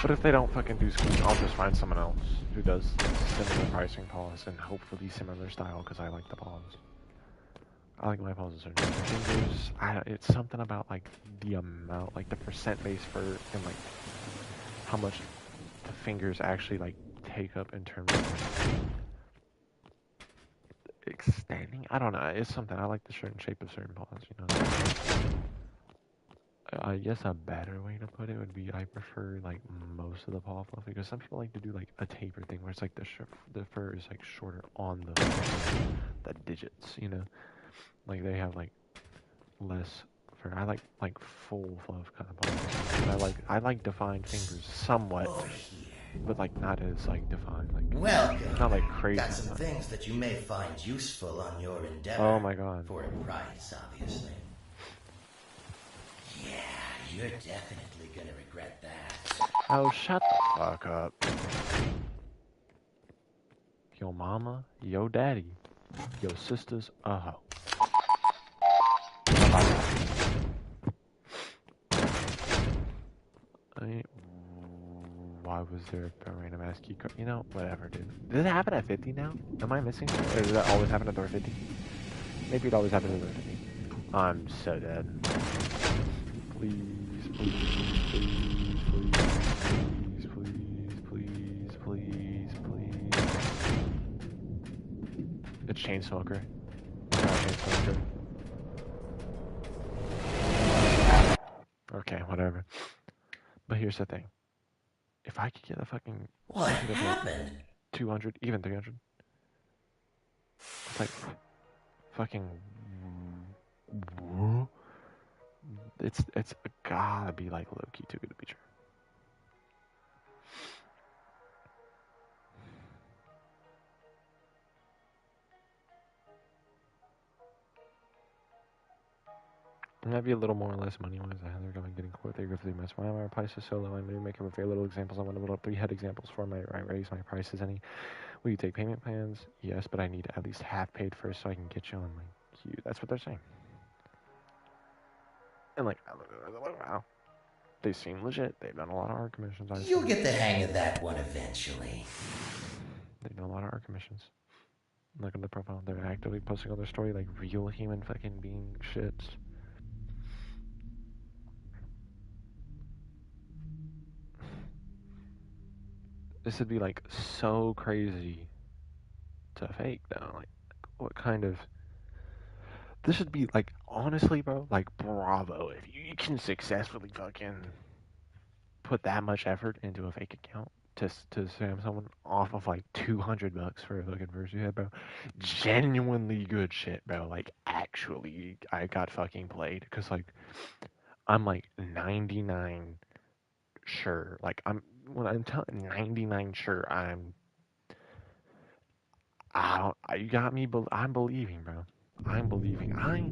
Speaker 1: But if they don't fucking do squeak, I'll just find someone else who does similar pricing policy and hopefully similar style because I like the paws. I like my paws a certain fingers. It's something about like the amount, like the percent base for and like how much the fingers actually like take up in terms of extending. I don't know. It's something. I like the certain shape of certain paws. You know. I guess a better way to put it would be I prefer like most of the paw fluff because some people like to do like a taper thing where it's like the fur is like shorter on the digits, you know, like they have like less fur. I like full fluff kind of paws. And I like defined fingers somewhat, but like not as like defined. Like
Speaker 2: Welcome.
Speaker 1: not like crazy.
Speaker 2: Got some things that you may find useful on your endeavor.
Speaker 1: Oh my god.
Speaker 2: For a price, obviously. Yeah, you're definitely gonna regret that.
Speaker 1: Oh, shut the fuck up. Yo mama, yo daddy, yo sisters, hoe. Why was there a random ass key card? You know, whatever, dude. Does it happen at 50 now? Am I missing? Or does that always happen at door 50? Maybe it always happens at door 50. I'm so dead. Please, please, please, please, please, please, please, please. It's Chain Smoker. It's not Chain Smoker. Okay, whatever. But here's the thing. If I could get a fucking...
Speaker 2: What happened?
Speaker 1: 200, even 300. It's like... Fucking... It's gotta be like low key too good to be true. It might be a little more or less money wise. They're going getting quote. They go through my why are my prices so low? I'm going to make up very little examples. I want to build up 3 head examples for my raise my prices. Any? Will you take payment plans? Yes, but I need at least half paid first so I can get you on my queue. That's what they're saying. And like, wow, they seem legit. They've done a lot of art commissions.
Speaker 2: You'll get the hang of that one eventually.
Speaker 1: They've done a lot of art commissions. Look at the profile. They're actively posting on their story like real human fucking being shits. This would be like so crazy to fake though. Like, what kind of? This should be like honestly, bro. Like, bravo if you can successfully fucking put that much effort into a fake account to spam someone off of like $200 for a fucking first you had, bro. Genuinely good shit, bro. Like, actually, I got fucking played because like I'm like 99 sure. Like when I'm telling 99 sure I don't. You got me. I'm believing, bro. I'm believing. I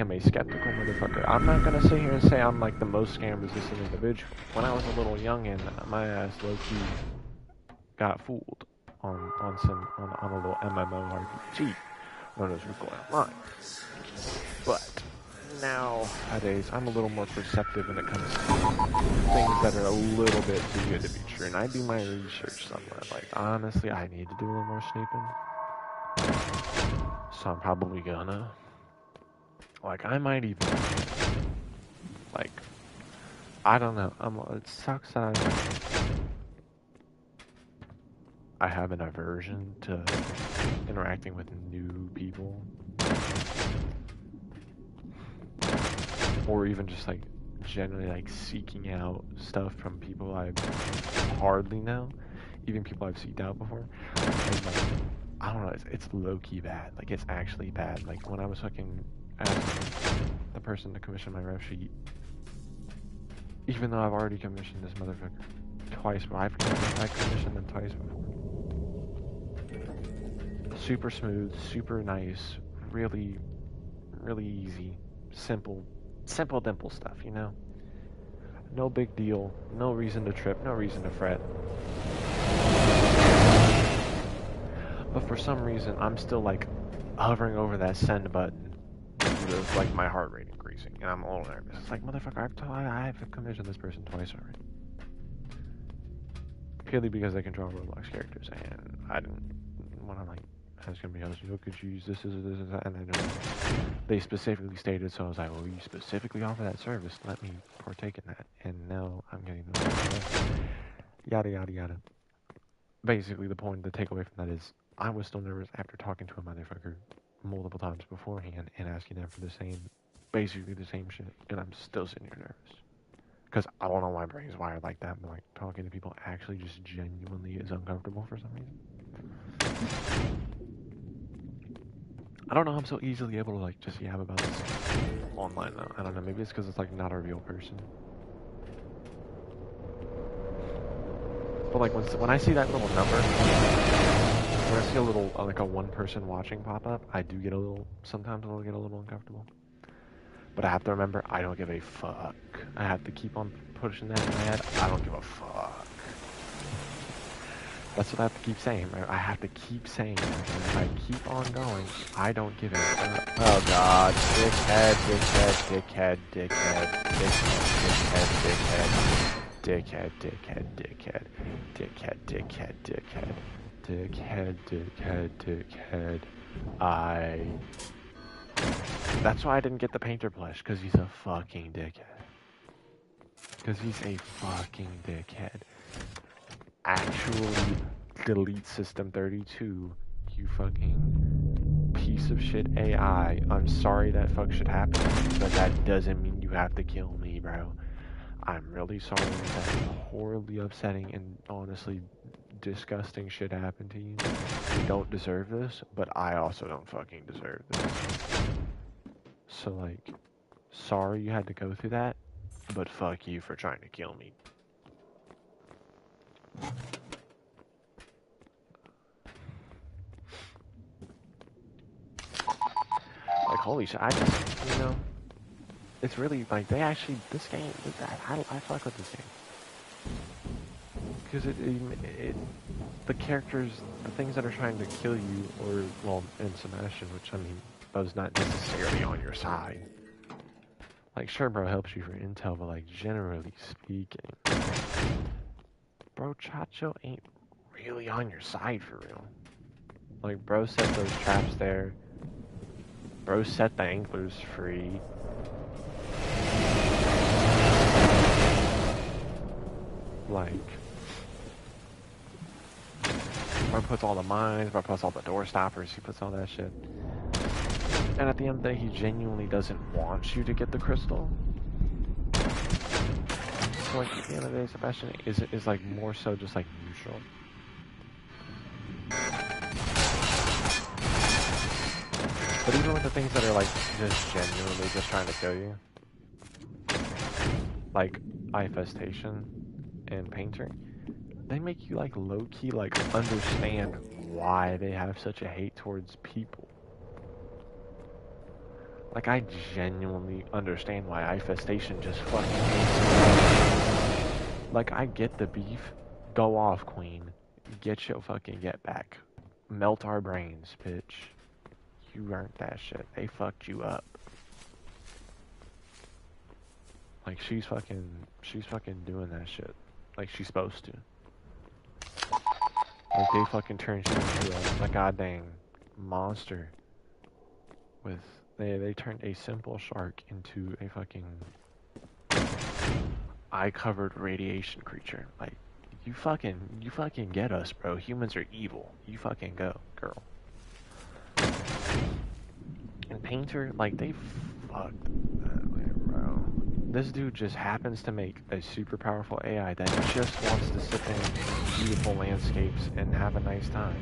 Speaker 1: am a skeptical motherfucker. I'm not gonna sit here and say I'm like the most scam resistant individual. When I was a little youngin', my ass low key got fooled on a little MMORPG known as Ruko Online. But nowadays, I'm a little more perceptive when it comes to things that are a little bit too good to be true. And I do my research somewhere. Like, honestly, I need to do a little more snooping. So I'm probably gonna. Like, I might even. Like, I don't know. It sucks that I have an aversion to interacting with new people. Or even just like generally like seeking out stuff from people I hardly know, even people I've seeked out before. And like, I don't know, it's low-key bad. Like, it's actually bad. Like, when I was fucking asking the person to commission my rev sheet, even though I've already commissioned this motherfucker twice, but I commissioned them twice before. Super smooth, super nice, really, really easy, simple dimple stuff, you know? No big deal, no reason to trip, no reason to fret. But for some reason, I'm still like hovering over that send button with like my heart rate increasing, and I'm a little nervous. It's like, motherfucker, I've commissioned this person twice already. Purely because they control Roblox characters, and I didn't want to like ask anybody else, could you use this, and I know they specifically stated, so I was like, well, you specifically offer that service, let me partake in that, and now I'm getting the yada yada yada. Basically, the point, the takeaway from that is, I was still nervous after talking to a motherfucker multiple times beforehand and asking them for basically the same shit, and I'm still sitting here nervous. Because I don't know why my brain's wired like that, but like talking to people actually just genuinely is uncomfortable for some reason. I don't know how I'm so easily able to like just yab about this online though. I don't know, maybe it's because it's like not a real person. But like when I see that little number, when I see a little like a one person watching pop up, I do get sometimes I'll get a little uncomfortable. But I have to remember, I don't give a fuck. I have to keep on pushing that in my head. I don't give a fuck. That's what I have to keep saying, right? I have to keep saying that. And if I keep on going, I don't give a fuck. Oh god. Dickhead, dickhead, dickhead, dickhead, dickhead, dickhead, dickhead, dickhead, dickhead, dickhead, dickhead, dickhead, dickhead, dickhead, dickhead. That's why I didn't get the painter plush, because he's a fucking dickhead. Because he's a fucking dickhead. Actually, delete System 32, you fucking piece of shit AI. I'm sorry that fuck should happen to you, but that doesn't mean you have to kill me, bro. I'm really sorry that horribly upsetting and honestly disgusting shit happened to you. You don't deserve this, but I also don't fucking deserve this. So, like, sorry you had to go through that, but fuck you for trying to kill me. Like, holy shit, I just, it's really, like, they actually, this game, I fuck with this game. Because the characters, the things that are trying to kill you, or, well, in Sebastian, which, I mean, was not necessarily on your side. Like, sure, bro, helps you for intel, but, like, generally speaking, bro, Chacho ain't really on your side for real. Like, bro set those traps there. Bro set the anglers free. Like, bro puts all the mines, bro puts all the door stoppers, he puts all that shit. And at the end of the day, he genuinely doesn't want you to get the crystal. So, like, at the end of the day, Sebastian is like, more so just, like, neutral. But even with the things that are, like, just genuinely just trying to kill you, like Infestation and Painter, they make you, like, low-key, like, understand why they have such a hate towards people. Like, I genuinely understand why Infestation just fucking hates me. Like, I get the beef. Go off, queen. Get your fucking get back. Melt our brains, bitch. You earned that shit. They fucked you up. Like, she's fucking doing that shit. Like, she's supposed to. Like, they fucking turned you into a goddamn monster. With, they turned a simple shark into a fucking eye-covered radiation creature. Like, you fucking get us, bro. Humans are evil. You fucking go, girl. And Painter, like, they fucked that way, bro. This dude just happens to make a super powerful AI that just wants to sit there in beautiful landscapes and have a nice time.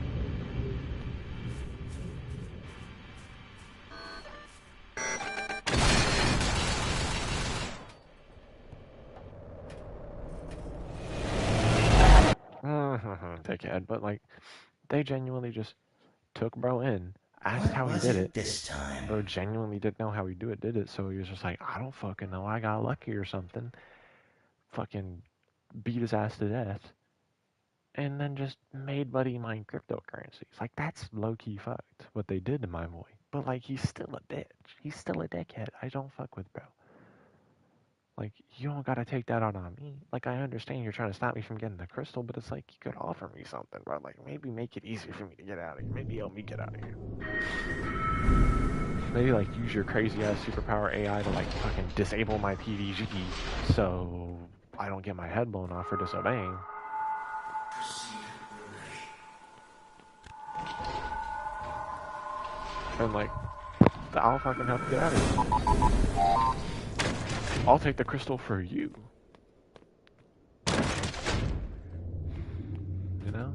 Speaker 1: Dickhead, but, like, they genuinely just took bro in, asked how he did it.
Speaker 2: This time?
Speaker 1: Bro genuinely didn't know how he did it, so he was just like, I don't fucking know, I got lucky or something. Fucking beat his ass to death. And then just made Buddy mine cryptocurrencies. Like, that's low-key fucked, what they did to my boy. But, like, he's still a bitch. He's still a dickhead. I don't fuck with bro. Like, you don't gotta take that out on me. Like, I understand you're trying to stop me from getting the crystal, but it's like, you could offer me something, bro. Like, maybe make it easier for me to get out of here. Maybe help me get out of here. Maybe, like, use your crazy-ass superpower AI to, like, fucking disable my PVG so I don't get my head blown off for disobeying. And, like, I'll fucking help you get out of here. I'll take the crystal for you. You know?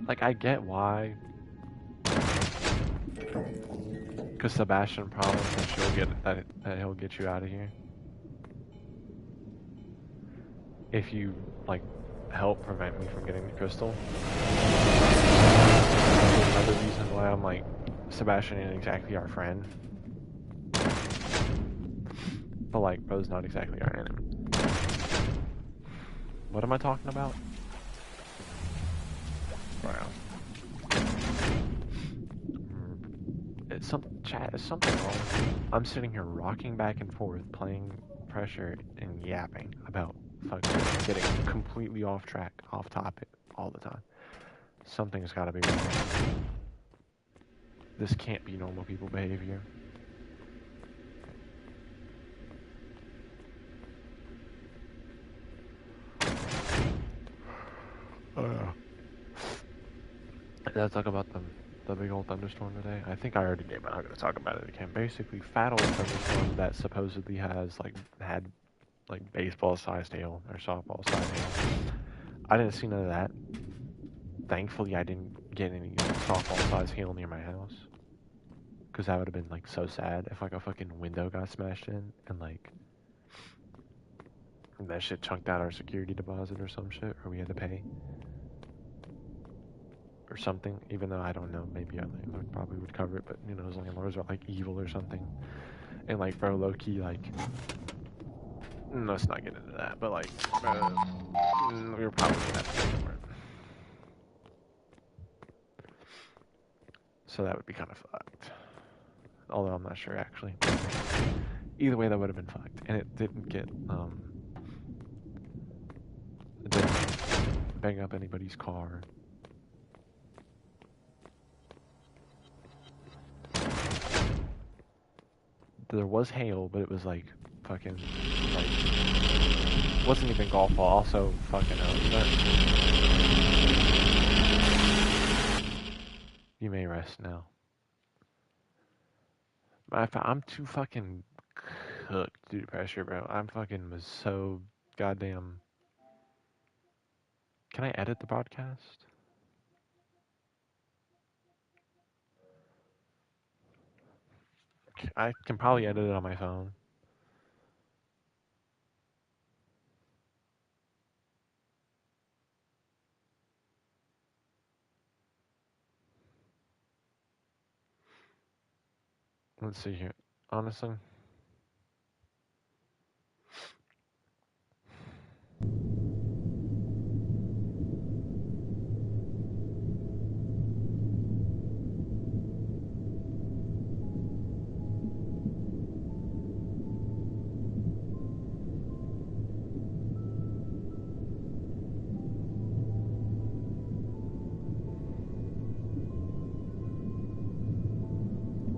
Speaker 1: Like, I get why. Because Sebastian promised that he'll get you out of here. If you, like, help prevent me from getting the crystal. Another reason why I'm like, Sebastian ain't exactly our friend. But, like, bro's not exactly our enemy. What am I talking about? Wow. It's something wrong. I'm sitting here rocking back and forth, playing pressure and yapping about getting completely off track, off topic all the time. Something's gotta be wrong. This can't be normal people behavior. Did I talk about the big old thunderstorm today? I think I already did, but I'm gonna talk about it again. Basically, fat old thunderstorm that supposedly has, like, had like baseball-sized hail or softball-sized hail. I didn't see none of that. Thankfully, I didn't get any softball-sized hail near my house. Because that would have been, like, so sad if, like, a fucking window got smashed in and, like, that shit chunked out our security deposit or some shit, or we had to pay. Or something, even though I don't know, maybe our landlord probably would cover it, but, you know, those landlords are, like, evil or something. And, like, bro, low-key, like, let's not get into that, but, like, we were probably gonna have to pay for it. So that would be kind of fucked. Although I'm not sure, actually. Either way, that would have been fucked. And it didn't it didn't bang up anybody's car. There was hail, but it was like fucking like wasn't even golf ball. Also, fucking you may rest now. I'm too fucking cooked due to pressure, bro. I'm fucking was so goddamn. Can I edit the podcast? I can probably edit it on my phone. Let's see here. Honestly.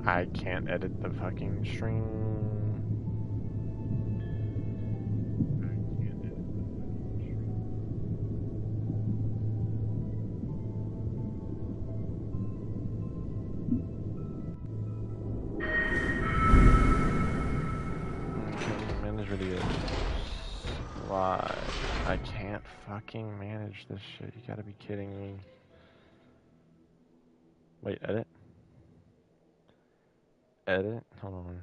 Speaker 1: I can't edit the fucking stream. Manage videos. Why? I can't fucking manage this shit. You gotta be kidding me. Wait, edit? Edit? Hold on.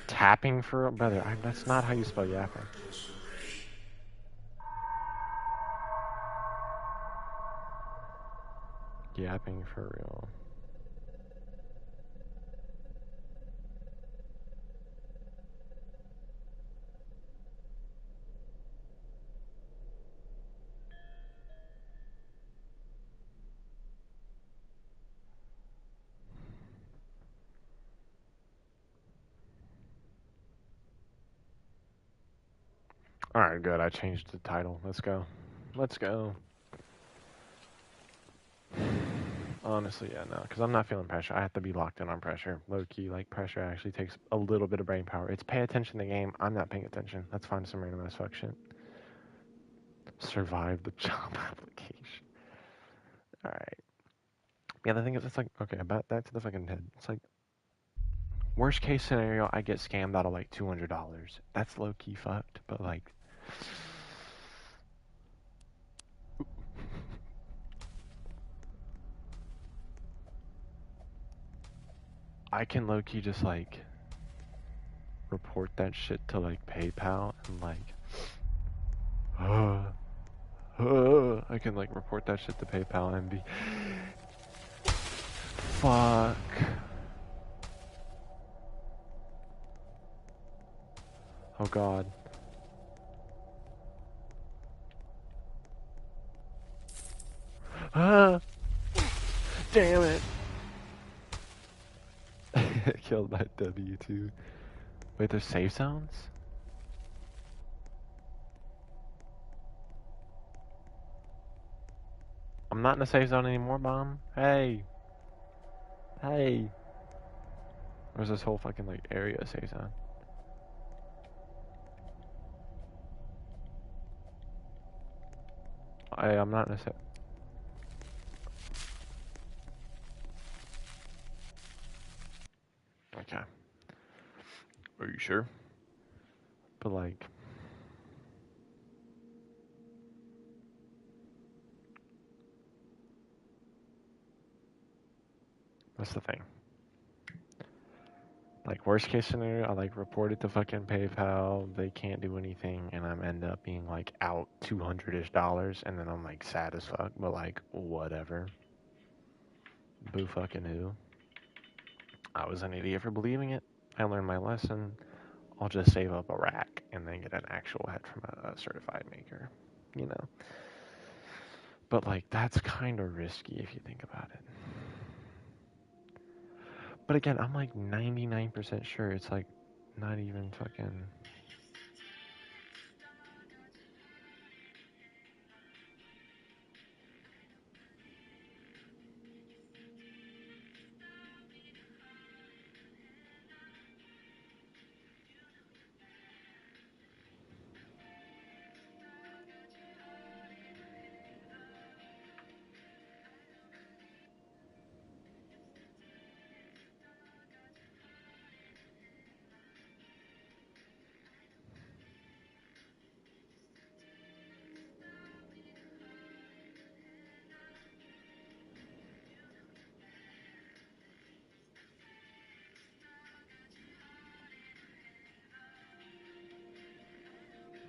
Speaker 1: Tapping for brother. That's not how you spell yapping. Yapping for real. Alright, good. I changed the title. Let's go. Let's go. Honestly, yeah, no. Because I'm not feeling pressure. I have to be locked in on pressure. Low-key, like, pressure actually takes a little bit of brain power. It's pay attention to the game. I'm not paying attention. Let's find some random ass fuck shit. Survive the job application. Alright. Yeah, the thing is, it's like, okay, about that to the fucking head. It's like, worst case scenario, I get scammed out of like $200. That's low key fucked, but like, I can low key just like report that shit to like PayPal and like, I can like report that shit to PayPal and be, fuck. Oh god. Damn it. Killed by W2. Wait, there's save sounds? I'm not in a safe zone anymore, Mom. Hey. Hey. Where's this whole fucking like area safe zone? I'm not necessarily. Okay. Are you sure? But like, that's the thing. Like worst case scenario, I like report it to fucking PayPal. They can't do anything, and I'm end up being like out $200-ish, and then I'm like sad as fuck. But like whatever. Boo fucking who. I was an idiot for believing it. I learned my lesson. I'll just save up a rack and then get an actual head from a certified maker. You know. But like that's kind of risky if you think about it. But again, I'm like 99% sure it's like not even fucking.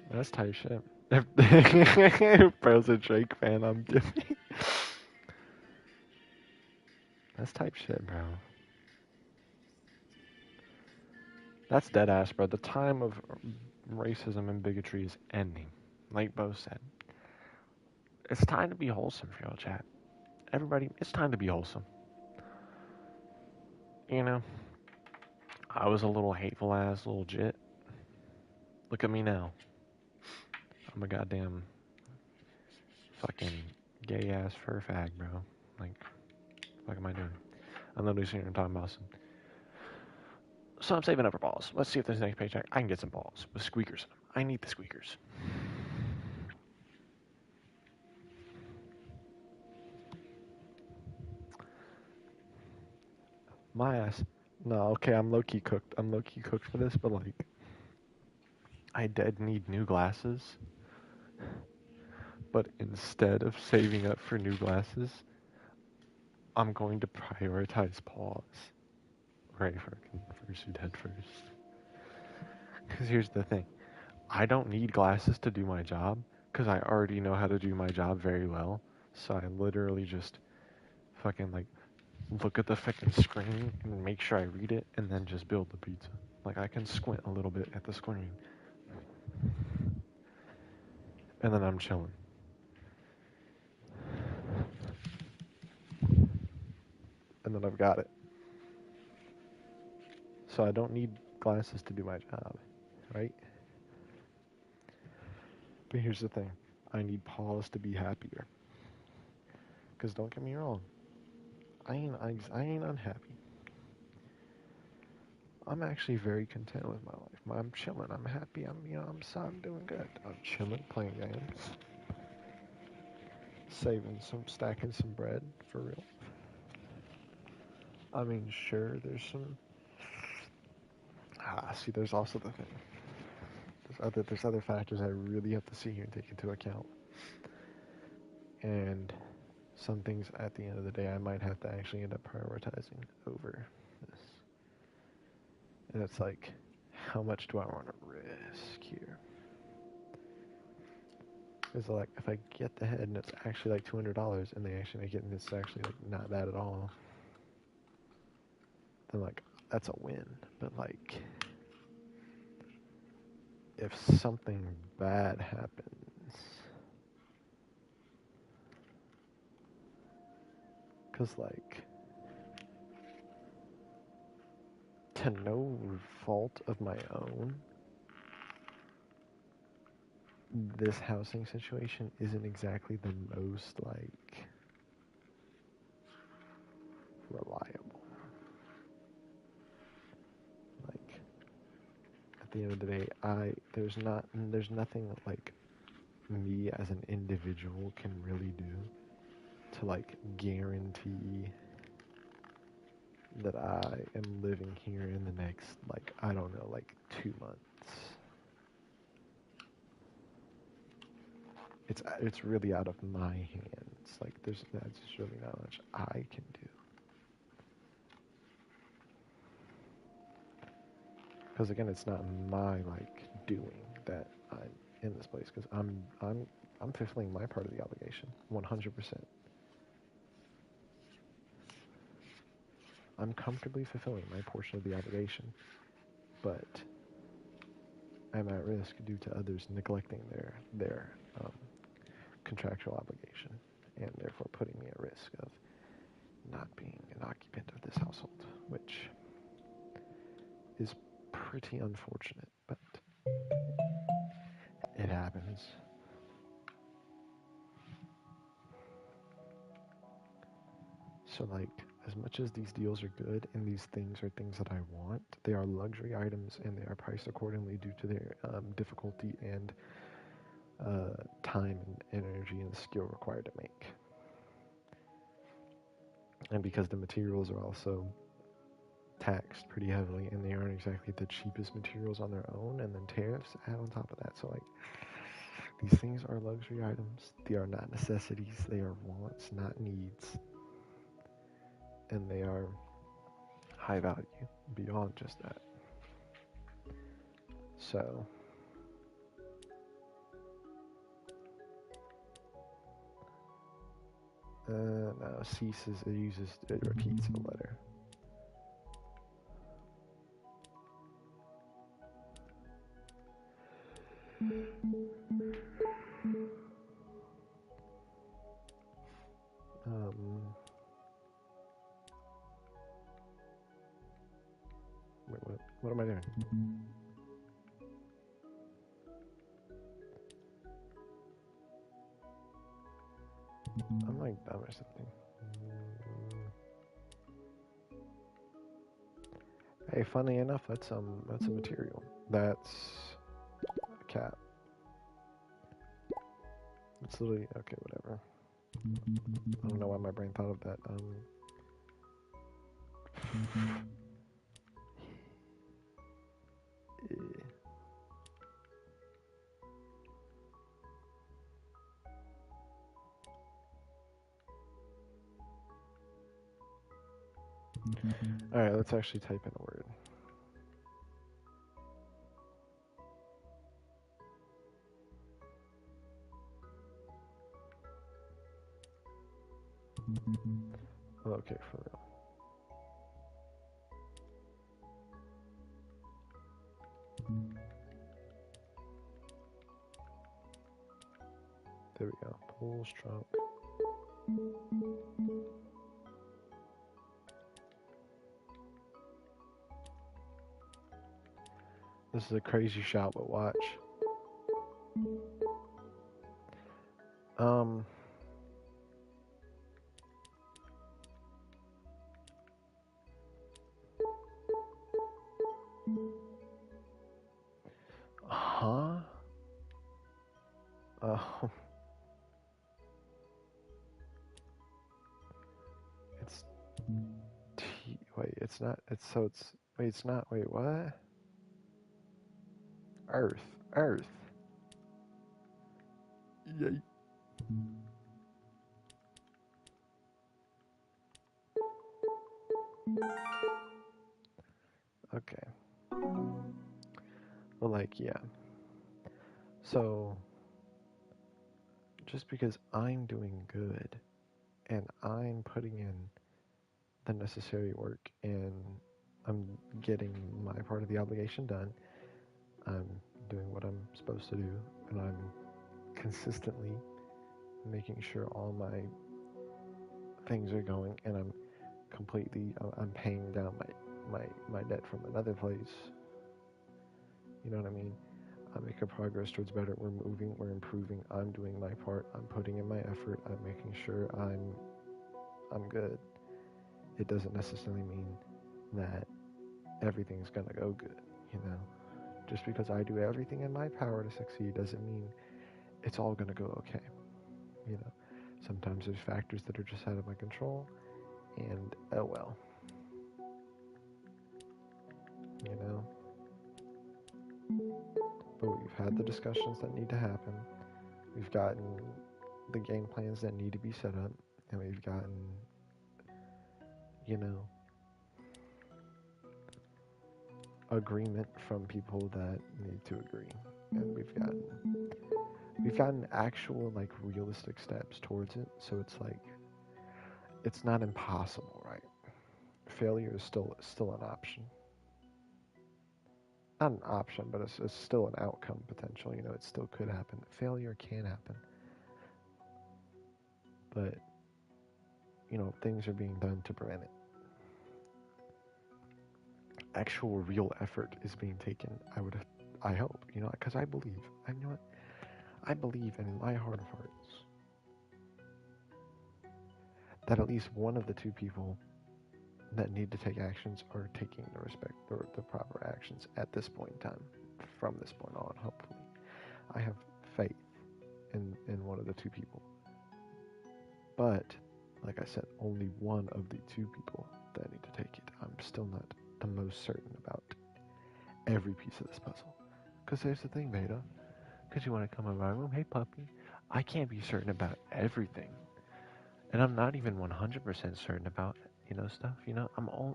Speaker 1: That's type shit. If Bro's a Drake fan, I'm kidding. That's type shit, bro. That's dead ass, bro. The time of racism and bigotry is ending. Like Bo said. It's time to be wholesome for y'all, chat. Everybody, it's time to be wholesome. You know, I was a little hateful ass little jit. Look at me now. I'm a goddamn fucking gay ass fur fag, bro. Like, what am I doing? I'm literally sitting here talking about some. So I'm saving up for balls. Let's see if this next paycheck I can get some balls with squeakers in them. I need the squeakers. My ass. No, okay, I'm low key cooked. I'm low key cooked for this, but like, I dead need new glasses. But instead of saving up for new glasses, I'm going to prioritize pause. Right, fucking first you dead first. Because here's the thing. I don't need glasses to do my job, because I already know how to do my job very well. So I literally just fucking like look at the fucking screen and make sure I read it and then just build the pizza. Like I can squint a little bit at the screen. And then I'm chilling. And then I've got it. So I don't need glasses to do my job, right? But here's the thing. I need pause to be happier. Because don't get me wrong. I ain't unhappy. I'm actually very content with my life. I'm chilling. I'm happy. I'm doing good. I'm chilling, playing games, stacking some bread for real. I mean, sure, there's some. See, there's also the thing. There's other factors I really have to see here and take into account. And some things at the end of the day I might have to actually end up prioritizing over this. And it's like, how much do I want to risk here? Because like, if I get the head and it's actually like $200 and they actually make it and it's actually like not bad at all, then like, that's a win. But like, if something bad happens, because like, to no fault of my own, this housing situation isn't exactly the most like reliable. Like at the end of the day, there's nothing like me as an individual can really do to like guarantee that I am living here in the next, like, I don't know, like 2 months. It's really out of my hands. Like that's just really not much I can do. Because again, it's not my like doing that I'm in this place. Because I'm fulfilling my part of the obligation, 100%. I'm comfortably fulfilling my portion of the obligation, but I'm at risk due to others neglecting their contractual obligation, and therefore putting me at risk of not being an occupant of this household, which is pretty unfortunate, but it happens. So, like, as much as these deals are good and these things are things that I want, they are luxury items and they are priced accordingly due to their difficulty and time and energy and skill required to make. And because the materials are also taxed pretty heavily and they aren't exactly the cheapest materials on their own, and then tariffs add on top of that. So, like, these things are luxury items. They are not necessities, they are wants, not needs. And they are high value beyond just that. So, no, ceases, it repeats the letter. Wait, what am I doing? I'm like dumb or something. Hey, funny enough, that's a material. That's a cap. It's literally okay, whatever. I don't know why my brain thought of that. Alright, let's actually type in a word. Okay, for real. There we go. Pull stroke. This is a crazy shot, but watch. Huh? It's T. Wait, it's not. Wait, it's not. Wait, what? Earth. Earth. Yay. Okay. Well, like, yeah. So, just because I'm doing good and I'm putting in the necessary work and I'm getting my part of the obligation done, I'm doing what I'm supposed to do, and I'm consistently making sure all my things are going, and I'm paying down my debt from another place. You know what I mean? I'm making progress towards better. We're moving, we're improving. I'm doing my part. I'm putting in my effort. I'm making sure I'm good. It doesn't necessarily mean that everything's gonna go good, you know? Just because I do everything in my power to succeed doesn't mean it's all gonna go okay. You know, sometimes there's factors that are just out of my control, and oh well. You know, but we've had the discussions that need to happen. We've gotten the game plans that need to be set up, and we've gotten, you know, agreement from people that need to agree, and we've gotten actual like realistic steps towards it. So it's like it's not impossible, right? Failure is still an option. Not an option, but it's still an outcome potential. You know, it still could happen. Failure can happen, but you know things are being done to prevent it. Actual real effort is being taken. I hope, you know, because I believe. I know what I believe in my heart of hearts that at least one of the two people that need to take actions are taking the respect or the proper actions at this point in time. From this point on, hopefully, I have faith in one of the two people. But like I said, only one of the two people that need to take it. I'm still not the most certain about every piece of this puzzle. Because there's the thing, Beta. Because you want to come in my room, hey puppy. I can't be certain about everything. And I'm not even 100% certain about, you know, stuff. You know,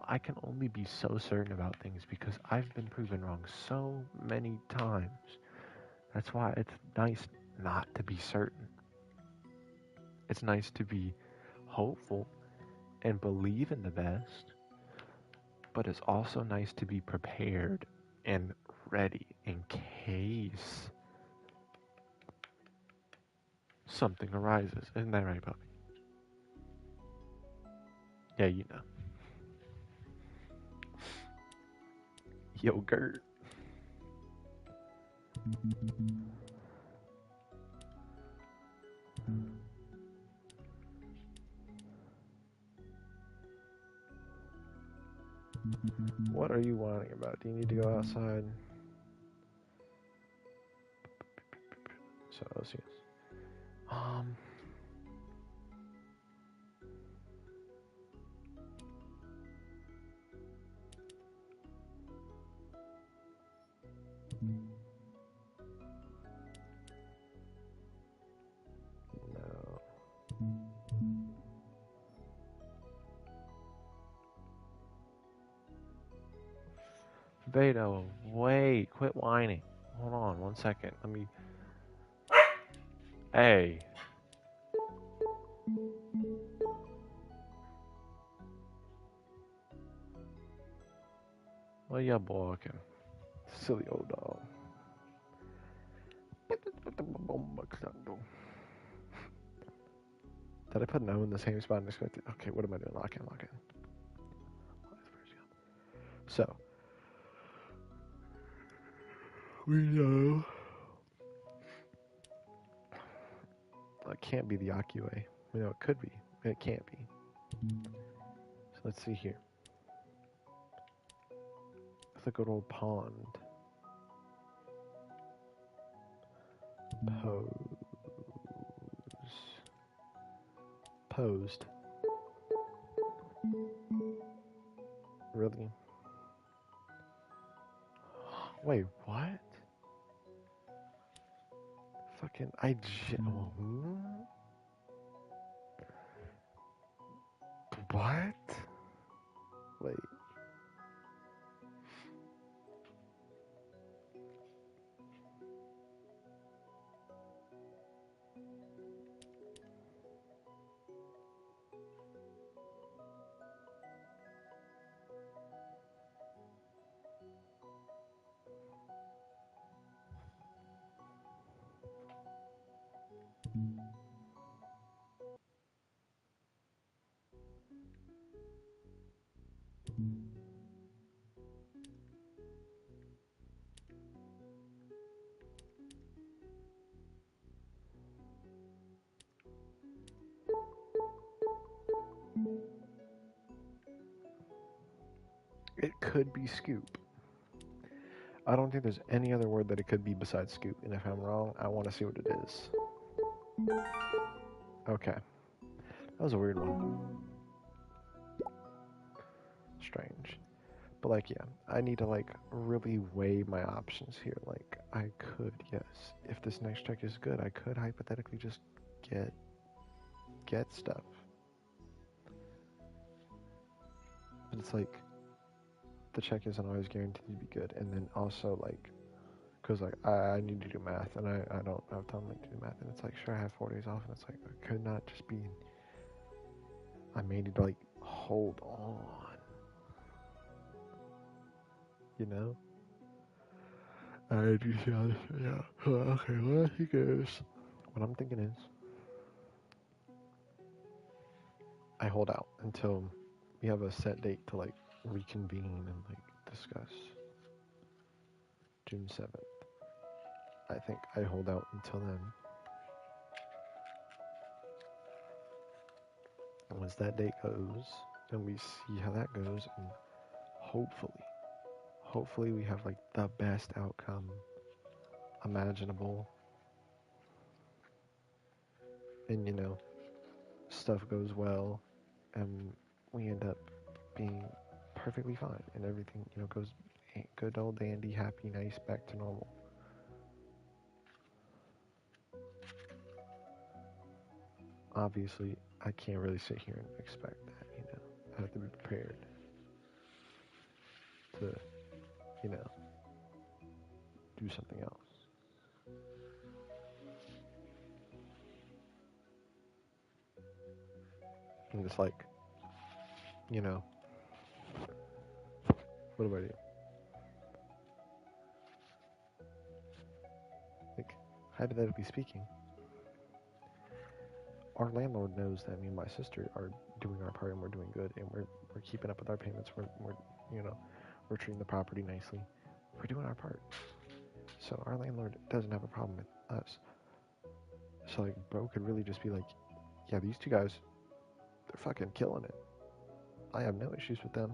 Speaker 1: I can only be so certain about things because I've been proven wrong so many times. That's why it's nice not to be certain. It's nice to be hopeful and believe in the best, but it's also nice to be prepared and ready in case something arises. Isn't that right, puppy? Yeah, you know. Yogurt. What are you whining about? Do you need to go outside? So, yes. Um, no. Beto, wait, quit whining. Hold on 1 second. Let me. Hey. What you barking? Silly old dog. Did I put no in the same spot and expected? Okay, what am I doing? Lock in. So, we know it can't be the Akue. We know it could be. It can't be. So let's see here. It's a good old pond. Posed. Really? Wait, what? Fucking what? Wait. It could be scoop. I don't think there's any other word that it could be besides scoop. And if I'm wrong, I want to see what it is. Okay. That was a weird one. Strange. But like, yeah, I need to like really weigh my options here. Like, I could, yes, if this next check is good, I could hypothetically just get stuff. But it's like the check isn't always guaranteed to be good, and then also like, cause like I need to do math, and I don't have time like to do math, and it's like sure I have 4 days off, and it's like I could not just be. I may need to like hold on, you know. I do see how this. Yeah. Okay. Well, I think is. What I'm thinking is, I hold out until we have a set date to like reconvene and like discuss. June 7th. I think I hold out until then. And once that date goes, and we see how that goes, and hopefully we have like the best outcome imaginable. And you know, stuff goes well, and we end up being perfectly fine, and everything goes good old dandy, happy, nice, back to normal. Obviously, I can't really sit here and expect that. I have to be prepared to, you know, do something else. And it's like, you know, what do I do? Like, hypothetically speaking, our landlord knows that me and my sister are doing our part and we're doing good and we're keeping up with our payments. We're you know we're treating the property nicely. We're doing our part. So our landlord doesn't have a problem with us. So like, bro could really just be like, yeah, these two guys, they're fucking killing it. I have no issues with them.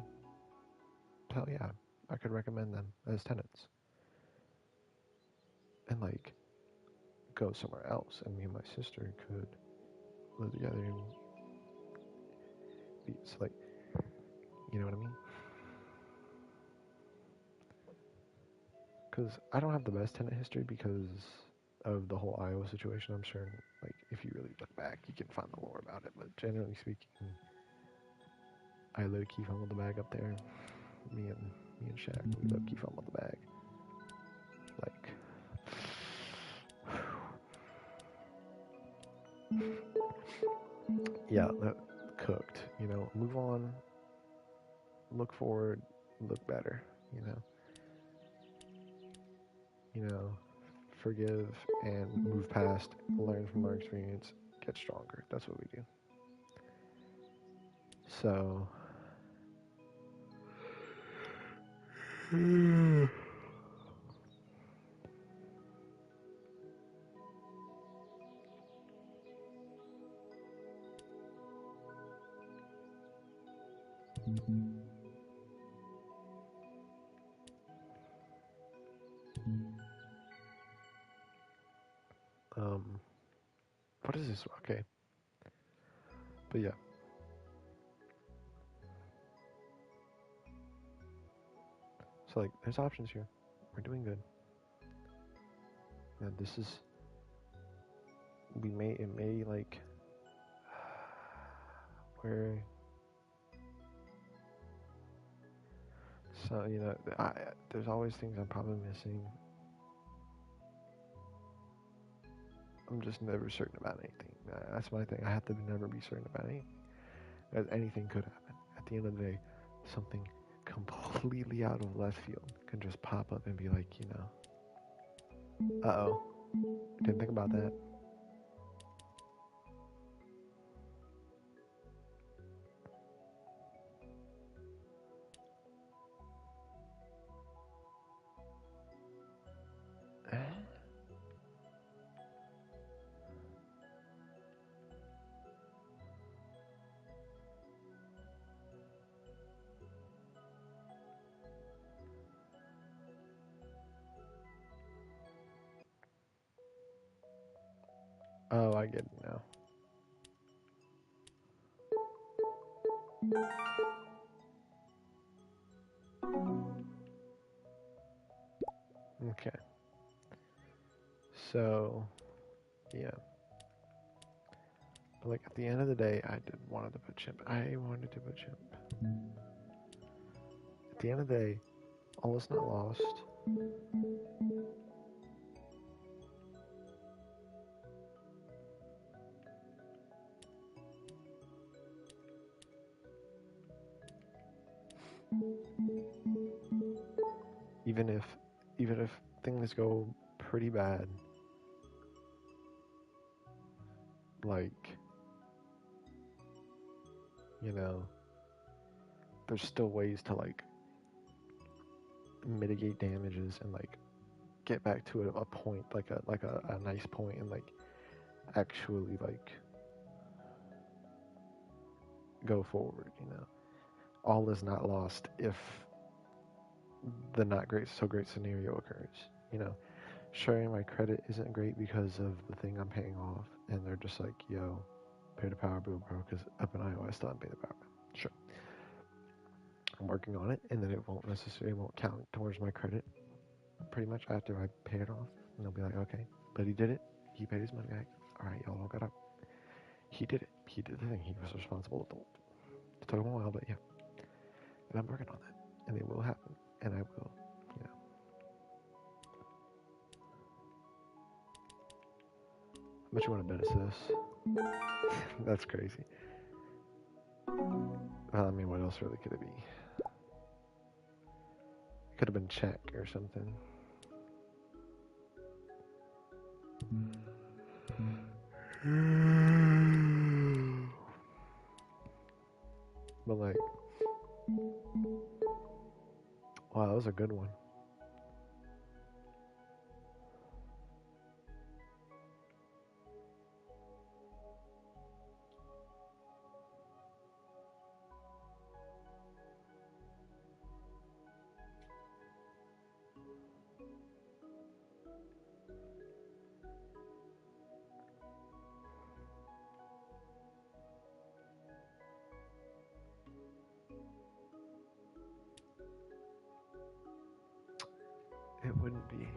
Speaker 1: Hell yeah, I could recommend them as tenants. And like, go somewhere else, and me and my sister could live together and be. So like, you know what I mean? Because I don't have the best tenant history because of the whole Iowa situation. I'm sure, like, if you really look back, you can find the lore about it. But generally speaking, I low key fumbled the bag up there. Me and Shaq, we low key fumbled the bag. Like, yeah, that cooked. Move on, look forward, look better. You know, forgive and move past. Learn from our experience. Get stronger. That's what we do. So. Um, what is this? Okay, but yeah. So like, there's options here. We're doing good. And this is. It may like. Where. So there's always things I'm probably missing. I'm just never certain about anything. That's my thing. I have to never be certain about anything. As anything could happen. At the end of the day, something completely out of left field can just pop up and be like, uh-oh, didn't think about that. I get it now. Okay. So, yeah. But like at the end of the day, I didn't want to put chimp. I wanted to put chimp. At the end of the day, all is not lost. Even if things go pretty bad, like, you know, there's still ways to like mitigate damages and like get back to a point, like a nice point, and like actually like go forward. All is not lost if the not great so great scenario occurs. Sharing my credit isn't great because of the thing I'm paying off, and they're just like, yo, pay the power bill, bro, because up in Iowa I still haven't paid the power bill. Sure, I'm working on it, and then it won't count towards my credit pretty much after I pay it off, and they'll be like, okay, but he did it, he paid his money back, all right, y'all all got up, he did it, he did the thing, he was responsible. It took him a while, but yeah, and I'm working on that, and it will happen, and I will. How much you want to bet it's this? That's crazy. I mean, what else really could it be? Could have been check or something. But like, wow, that was a good one. It wouldn't be.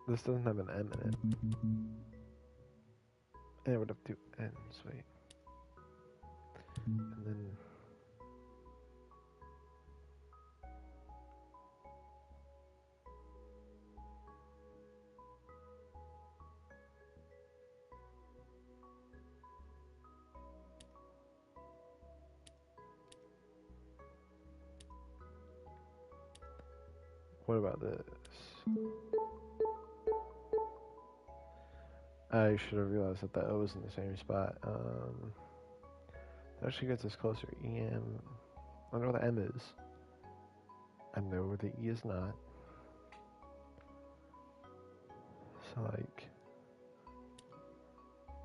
Speaker 1: This doesn't have an M in it. And it would have two N's, wait. And then... What about this? I should have realized that the O was in the same spot. That actually gets us closer. EM. I know where the M is. I know where the E is not. So like...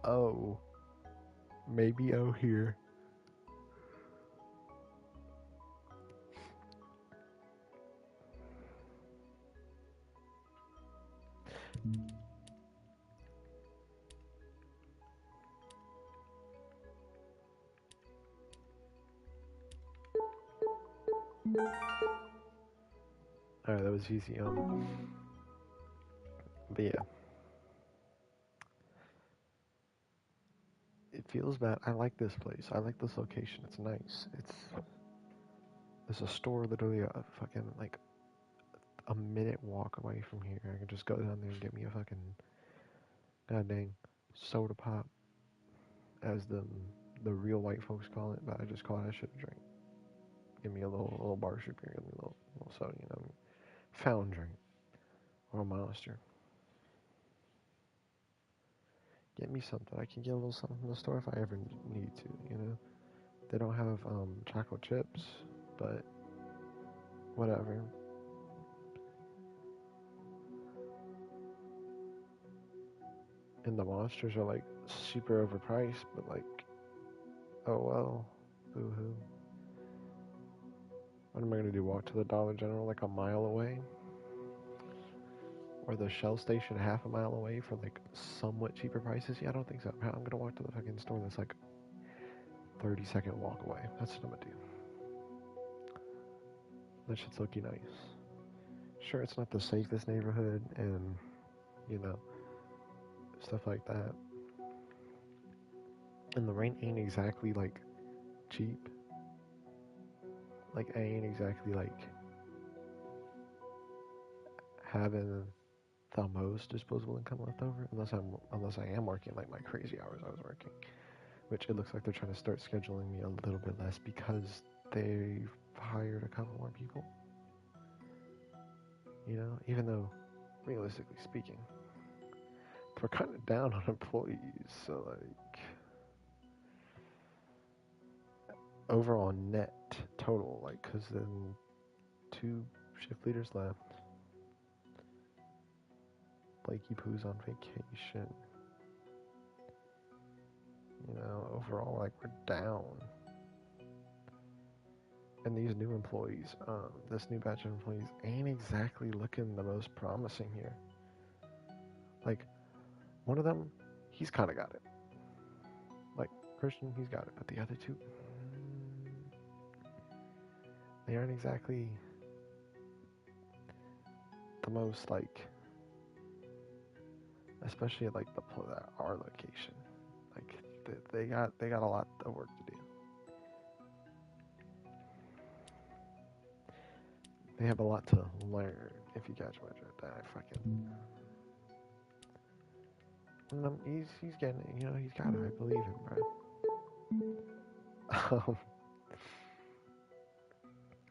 Speaker 1: O. Maybe O here. Alright, that was easy. But yeah. It feels bad. I like this place. I like this location. It's nice. There's a store literally a fucking like a minute walk away from here. I can just go down there and get me a fucking god dang soda pop, as the real white folks call it, but I just call that shit a drink. Give me a little bar soup here, give me a little soda, fountain drink or a monster. Get me something. I can get a little something from the store if I ever need to. They don't have chocolate chips, but whatever. And the monsters are like super overpriced, but like, oh well, boo hoo. What am I gonna do? Walk to the Dollar General like a mile away? Or the Shell station half a mile away for like somewhat cheaper prices? Yeah, I don't think so. I'm gonna walk to the fucking store that's like 30-second walk away. That's what I'm gonna do. That shit's looking nice. Sure, it's not the safest neighborhood and, you know, stuff like that. And the rent ain't exactly like cheap. Like, I ain't exactly like having the most disposable income left over unless I am working like my crazy hours I was working, which it looks like they're trying to start scheduling me a little bit less because they've hired a couple more people. You know, even though realistically speaking, we're kind of down on employees, so like overall net total, like, because then 2 shift leaders left. Blakey Pooh's on vacation. You know, overall, like, we're down. And these new employees, this new batch of employees ain't exactly looking the most promising here. Like, one of them, he's kind of got it. Like, Christian, he's got it. But the other two, they aren't exactly the most, like, especially at, like, our location. Like, they got a lot of work to do. They have a lot to learn, if you catch my drift. I fucking... He's getting it, you know, he's got it. I believe him, bro.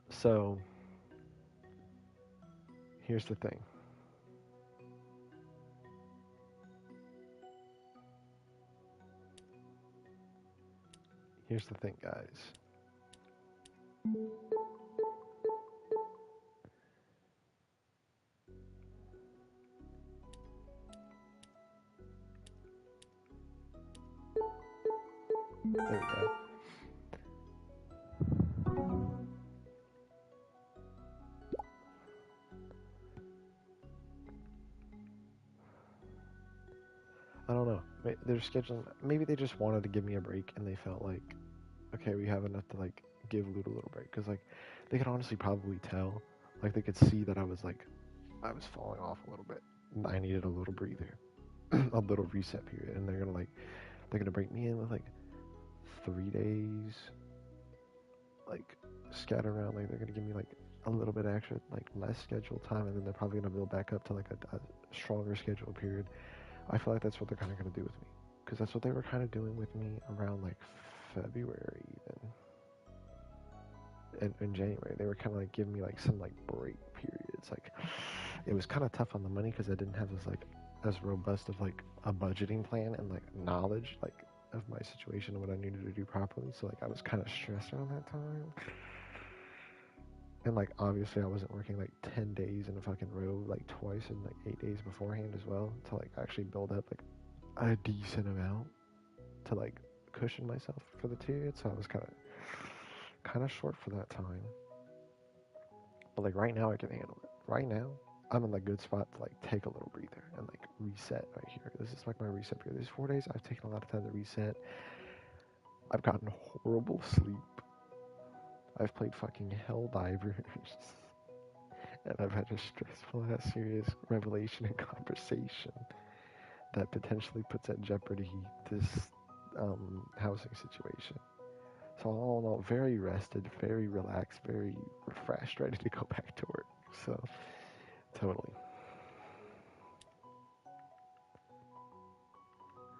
Speaker 1: So, here's the thing. Here's the thing, guys. There we go. I don't know. They're scheduling. Maybe they just wanted to give me a break, and they felt like, okay, we have enough to like give Luke a little break, because like they could honestly probably tell, like they could see that I was falling off a little bit. And I needed a little breather, a little reset period, and they're gonna break me in with like 3 days, like scattered around. Like they're gonna give me like a little bit extra, like less scheduled time, and then they're probably gonna build back up to like a stronger schedule period. I feel like that's what they're kind of gonna do with me, because that's what they were kind of doing with me around like February even. In January, they were kind of like giving me like some like break periods. Like it was kind of tough on the money because I didn't have as robust of like a budgeting plan and like knowledge like of my situation and what I needed to do properly. So like I was kind of stressed around that time. And like obviously I wasn't working like 10 days in a fucking row like twice in like 8 days beforehand as well to like actually build up like a decent amount to like cushion myself for the period. So I was kind of short for that time. But like right now I can handle it. Right now I'm in a good spot to like take a little breather and like reset right here. This is like my reset period. These 4 days I've taken a lot of time to reset. I've gotten horrible sleep. I've played fucking Helldivers. And I've had a stressful, serious revelation and conversation that potentially puts at jeopardy this housing situation. So all in all, very rested, very relaxed, very refreshed, ready to go back to work. So, totally.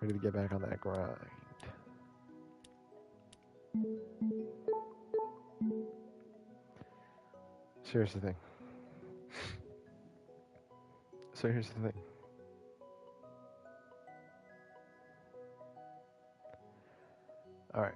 Speaker 1: Ready to get back on that grind. So here's the thing. All right.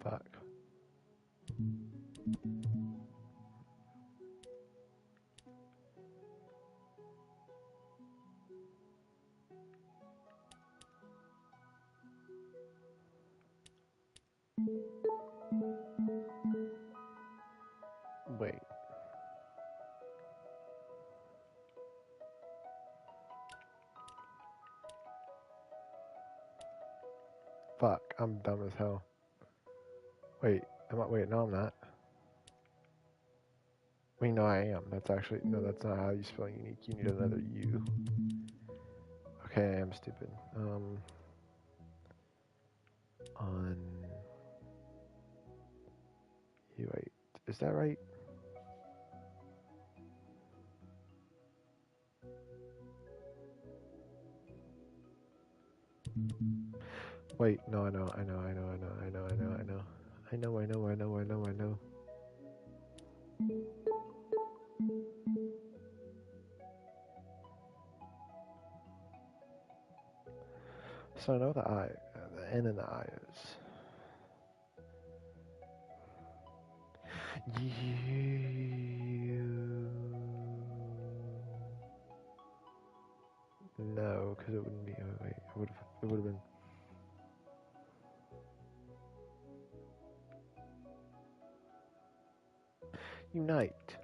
Speaker 1: Fuck. Wait. Fuck, I'm dumb as hell. Wait, wait, no I'm not. I mean, no I am. That's actually, no that's not how you spell unique. You need another U. Okay, I am stupid. On... Wait, is that right? Wait, no, I know. So I know the N and the I is. No, because it wouldn't be. Oh, wait, it would have been. Unite.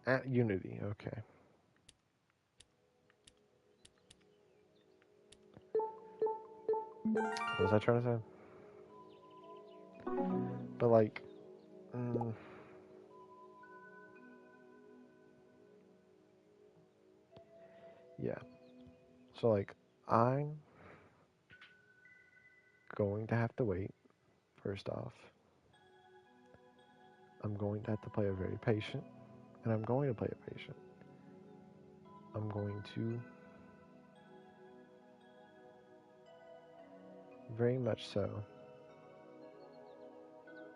Speaker 1: At unity, okay. What was I trying to say? But like, yeah. So like, I'm going to have to wait. First off, I'm going to have to play a very patient, and I'm going to play a patient. I'm going to very much so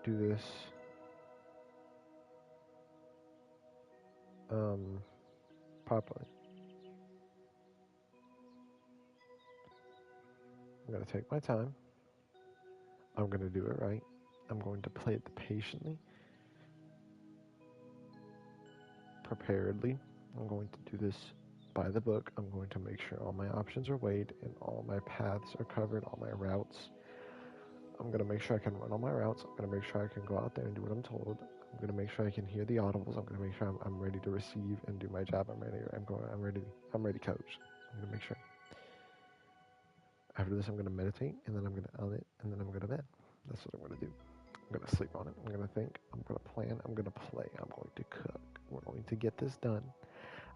Speaker 1: do this properly. I'm going to take my time. I'm going to do it right. I'm going to play it patiently, preparedly. I'm going to do this by the book. I'm going to make sure all my options are weighed and all my paths are covered, all my routes. I'm going to make sure I can run all my routes. I'm going to make sure I can go out there and do what I'm told. I'm going to make sure I can hear the audibles. I'm going to make sure I'm ready to receive and do my job. I'm ready, coach. I'm going to make sure. After this, I'm going to meditate, and then I'm going to own it, and then I'm going to bed. That's what I'm going to do. I'm going to sleep on it. I'm going to think. I'm going to plan. I'm going to play. I'm going to cook. We're going to get this done.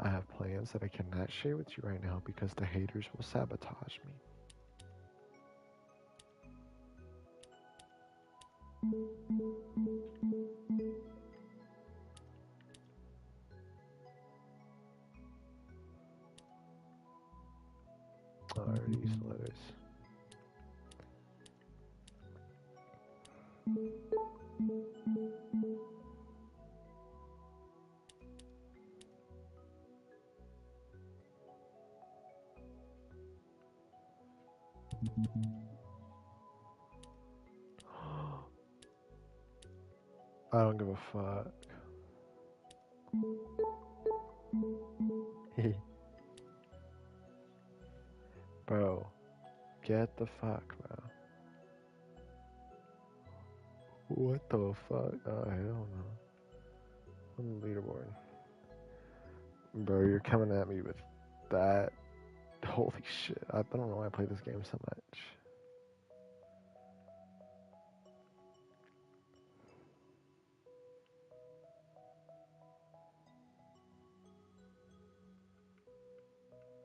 Speaker 1: I have plans that I cannot share with you right now because the haters will sabotage me. Alright, these letters. I don't give a fuck. Bro, get the fuck, bro. What the fuck? Oh, hell no. on the leaderboard. Bro, you're coming at me with that. Holy shit. I don't know why I play this game so much.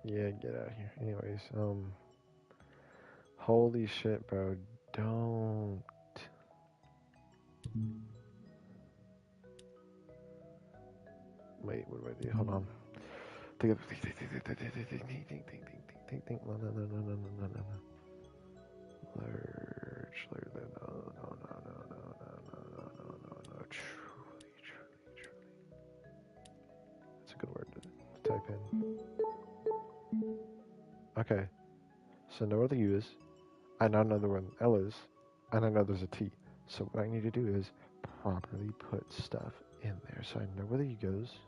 Speaker 1: Yeah, get out of here. Anyways, holy shit, bro. Don't. Wait, what do I do? Hold on. Think. No, no, no, no, no, no, no, no. Lurch, no, no, no, no, no, no, no, no, no, no. Truly, truly, truly. That's a good word to type in. Okay, so know where the U is. I now know where the L is, and I know there's a T. So what I need to do is properly put stuff in there. So I know where the U goes.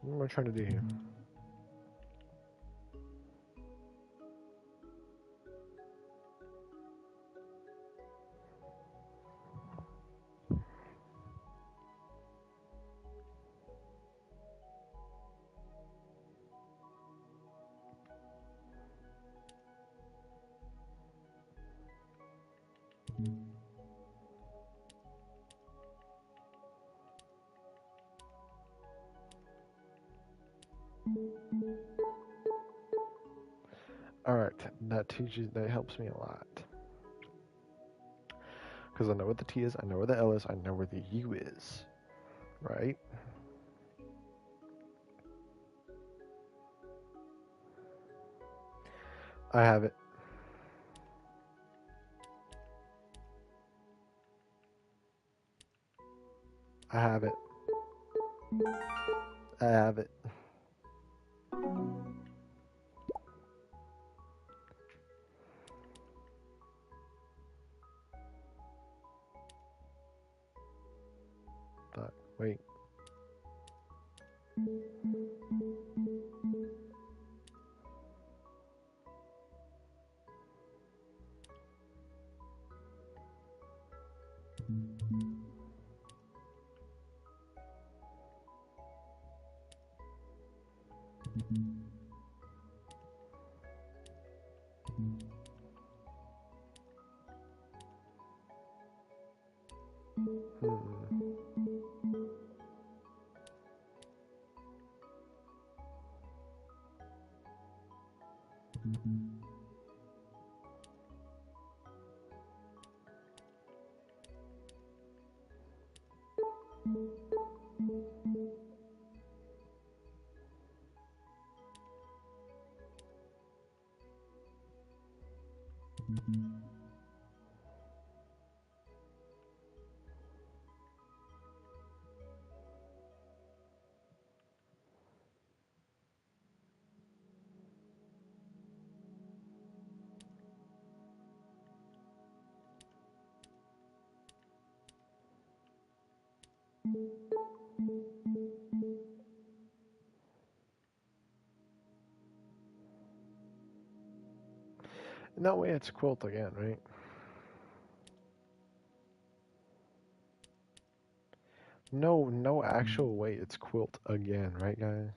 Speaker 1: What am I trying to do here? Alright, that helps me a lot. Because I know what the T is, I know where the L is, I know where the U is. Right? I have it. I have it. I have it. Fuck. Wait. In that way, it's quilt again, right? No actual way it's quilt again, right, guys?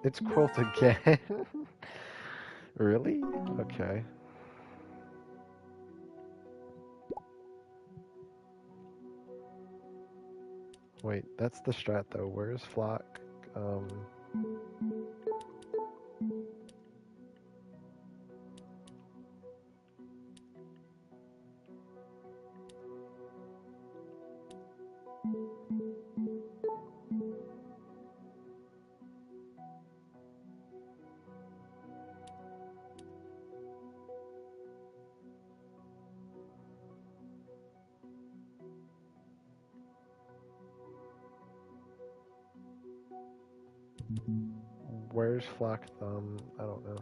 Speaker 1: It's quilt again? Really? Okay. Wait, that's the strat though. Where's Flock? Um, where's Flock Thumb? I don't know.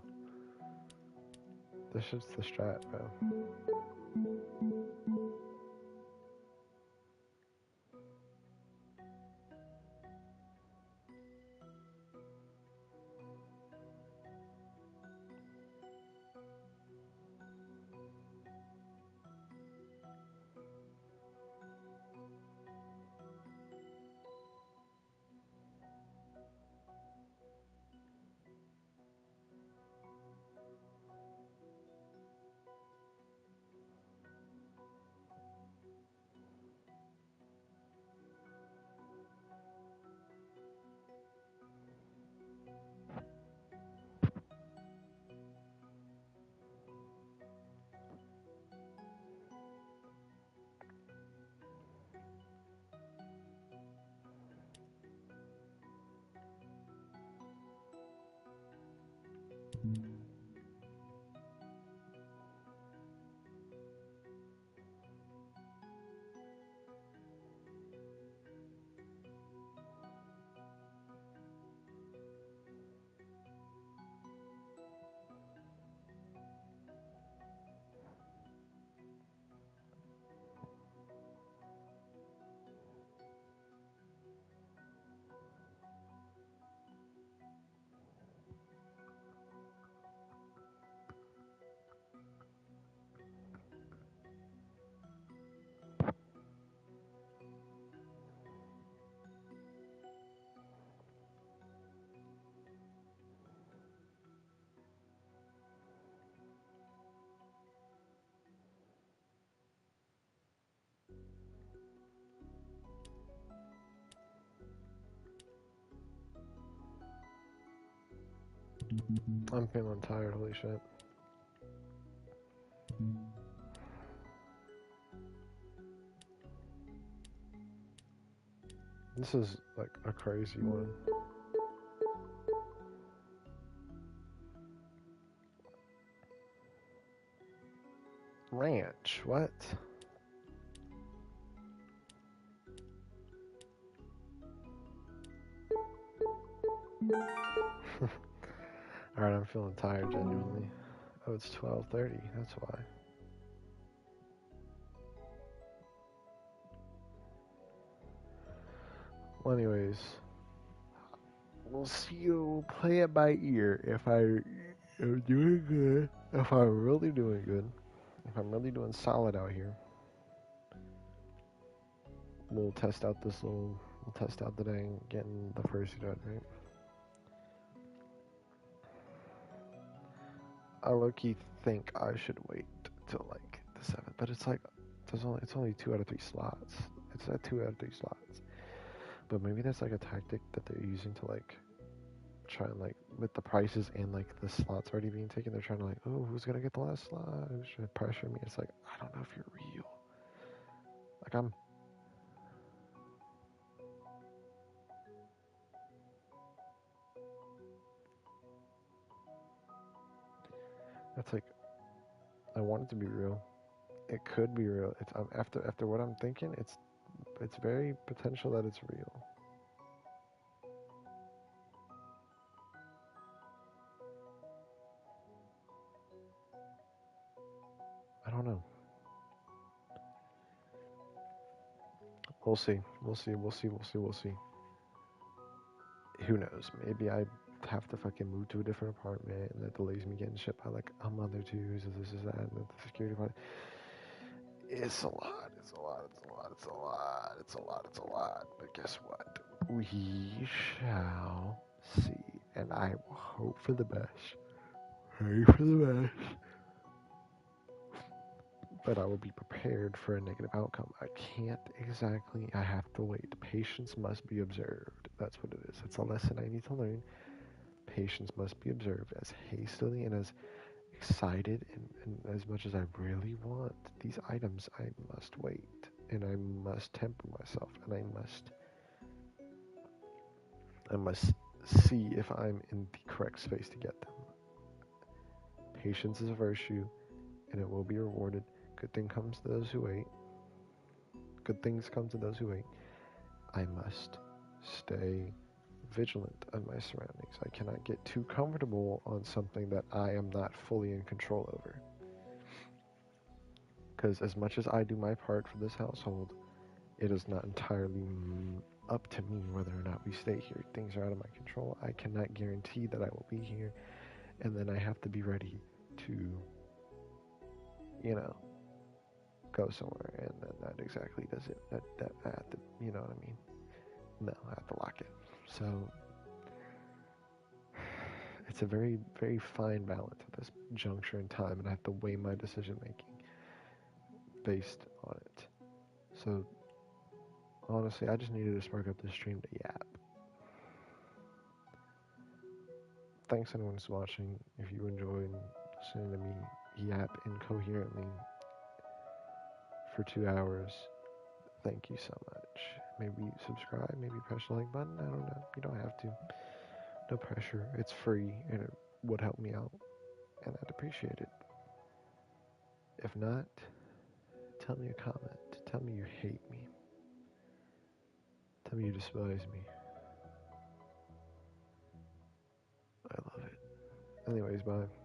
Speaker 1: This is the strat, bro. I'm feeling tired, holy shit. This is like a crazy one. Ranch, what? Alright, I'm feeling tired, genuinely. Oh, it's 12:30, that's why. Well, anyways, we'll see you play it by ear. If I am doing good, if I'm really doing good, if I'm really doing solid out here, we'll test out we'll test out the dang getting the first done, right? I low-key think I should wait till like the 7th, but it's like it's only 2 out of 3 slots. It's at 2 out of 3 slots. But maybe that's like a tactic that they're using to like try and like with the prices and like the slots already being taken, they're trying to like, oh, who's gonna get the last slot? Who's trying to pressure me? It's like I don't know if you're real. Like I'm. That's like I want it to be real. It could be real. It's after what I'm thinking. It's very potential that it's real. I don't know. We'll see. We'll see. We'll see. We'll see. We'll see. Who knows? Maybe I have to fucking move to a different apartment, and that delays me getting shipped by like a month or two. So this is that, and the security part. It's a lot. It's a lot. It's a lot. It's a lot. It's a lot. It's a lot. But guess what? We shall see, and I will hope for the best. Pray for the best. but I will be prepared for a negative outcome. I can't exactly, I have to wait. Patience must be observed. That's what it is. It's a lesson I need to learn. Patience must be observed. As hastily and as excited and as much as I really want these items, I must wait. And I must temper myself. And I must see if I'm in the correct space to get them. Patience is a virtue, and it will be rewarded. Good thing comes to those who wait. Good things come to those who wait. I must stay vigilant of my surroundings. I cannot get too comfortable on something that I am not fully in control over. Because as much as I do my part for this household, it is not entirely up to me whether or not we stay here. Things are out of my control. I cannot guarantee that I will be here, and then I have to be ready to, you know, go somewhere, and then that exactly does it. That I have to, you know what I mean? No, I have to lock it. So it's a very, very fine balance at this juncture in time, and I have to weigh my decision making based on it. So honestly, I just needed to spark up the stream to yap. Thanks anyone who's watching. If you enjoyed listening to me yap incoherently for 2 hours, thank you so much. Maybe subscribe, maybe press the like button. I don't know. You don't have to. No pressure. It's free and it would help me out, and I'd appreciate it. If not, tell me a comment. Tell me you hate me. Tell me you despise me. I love it. Anyways, bye.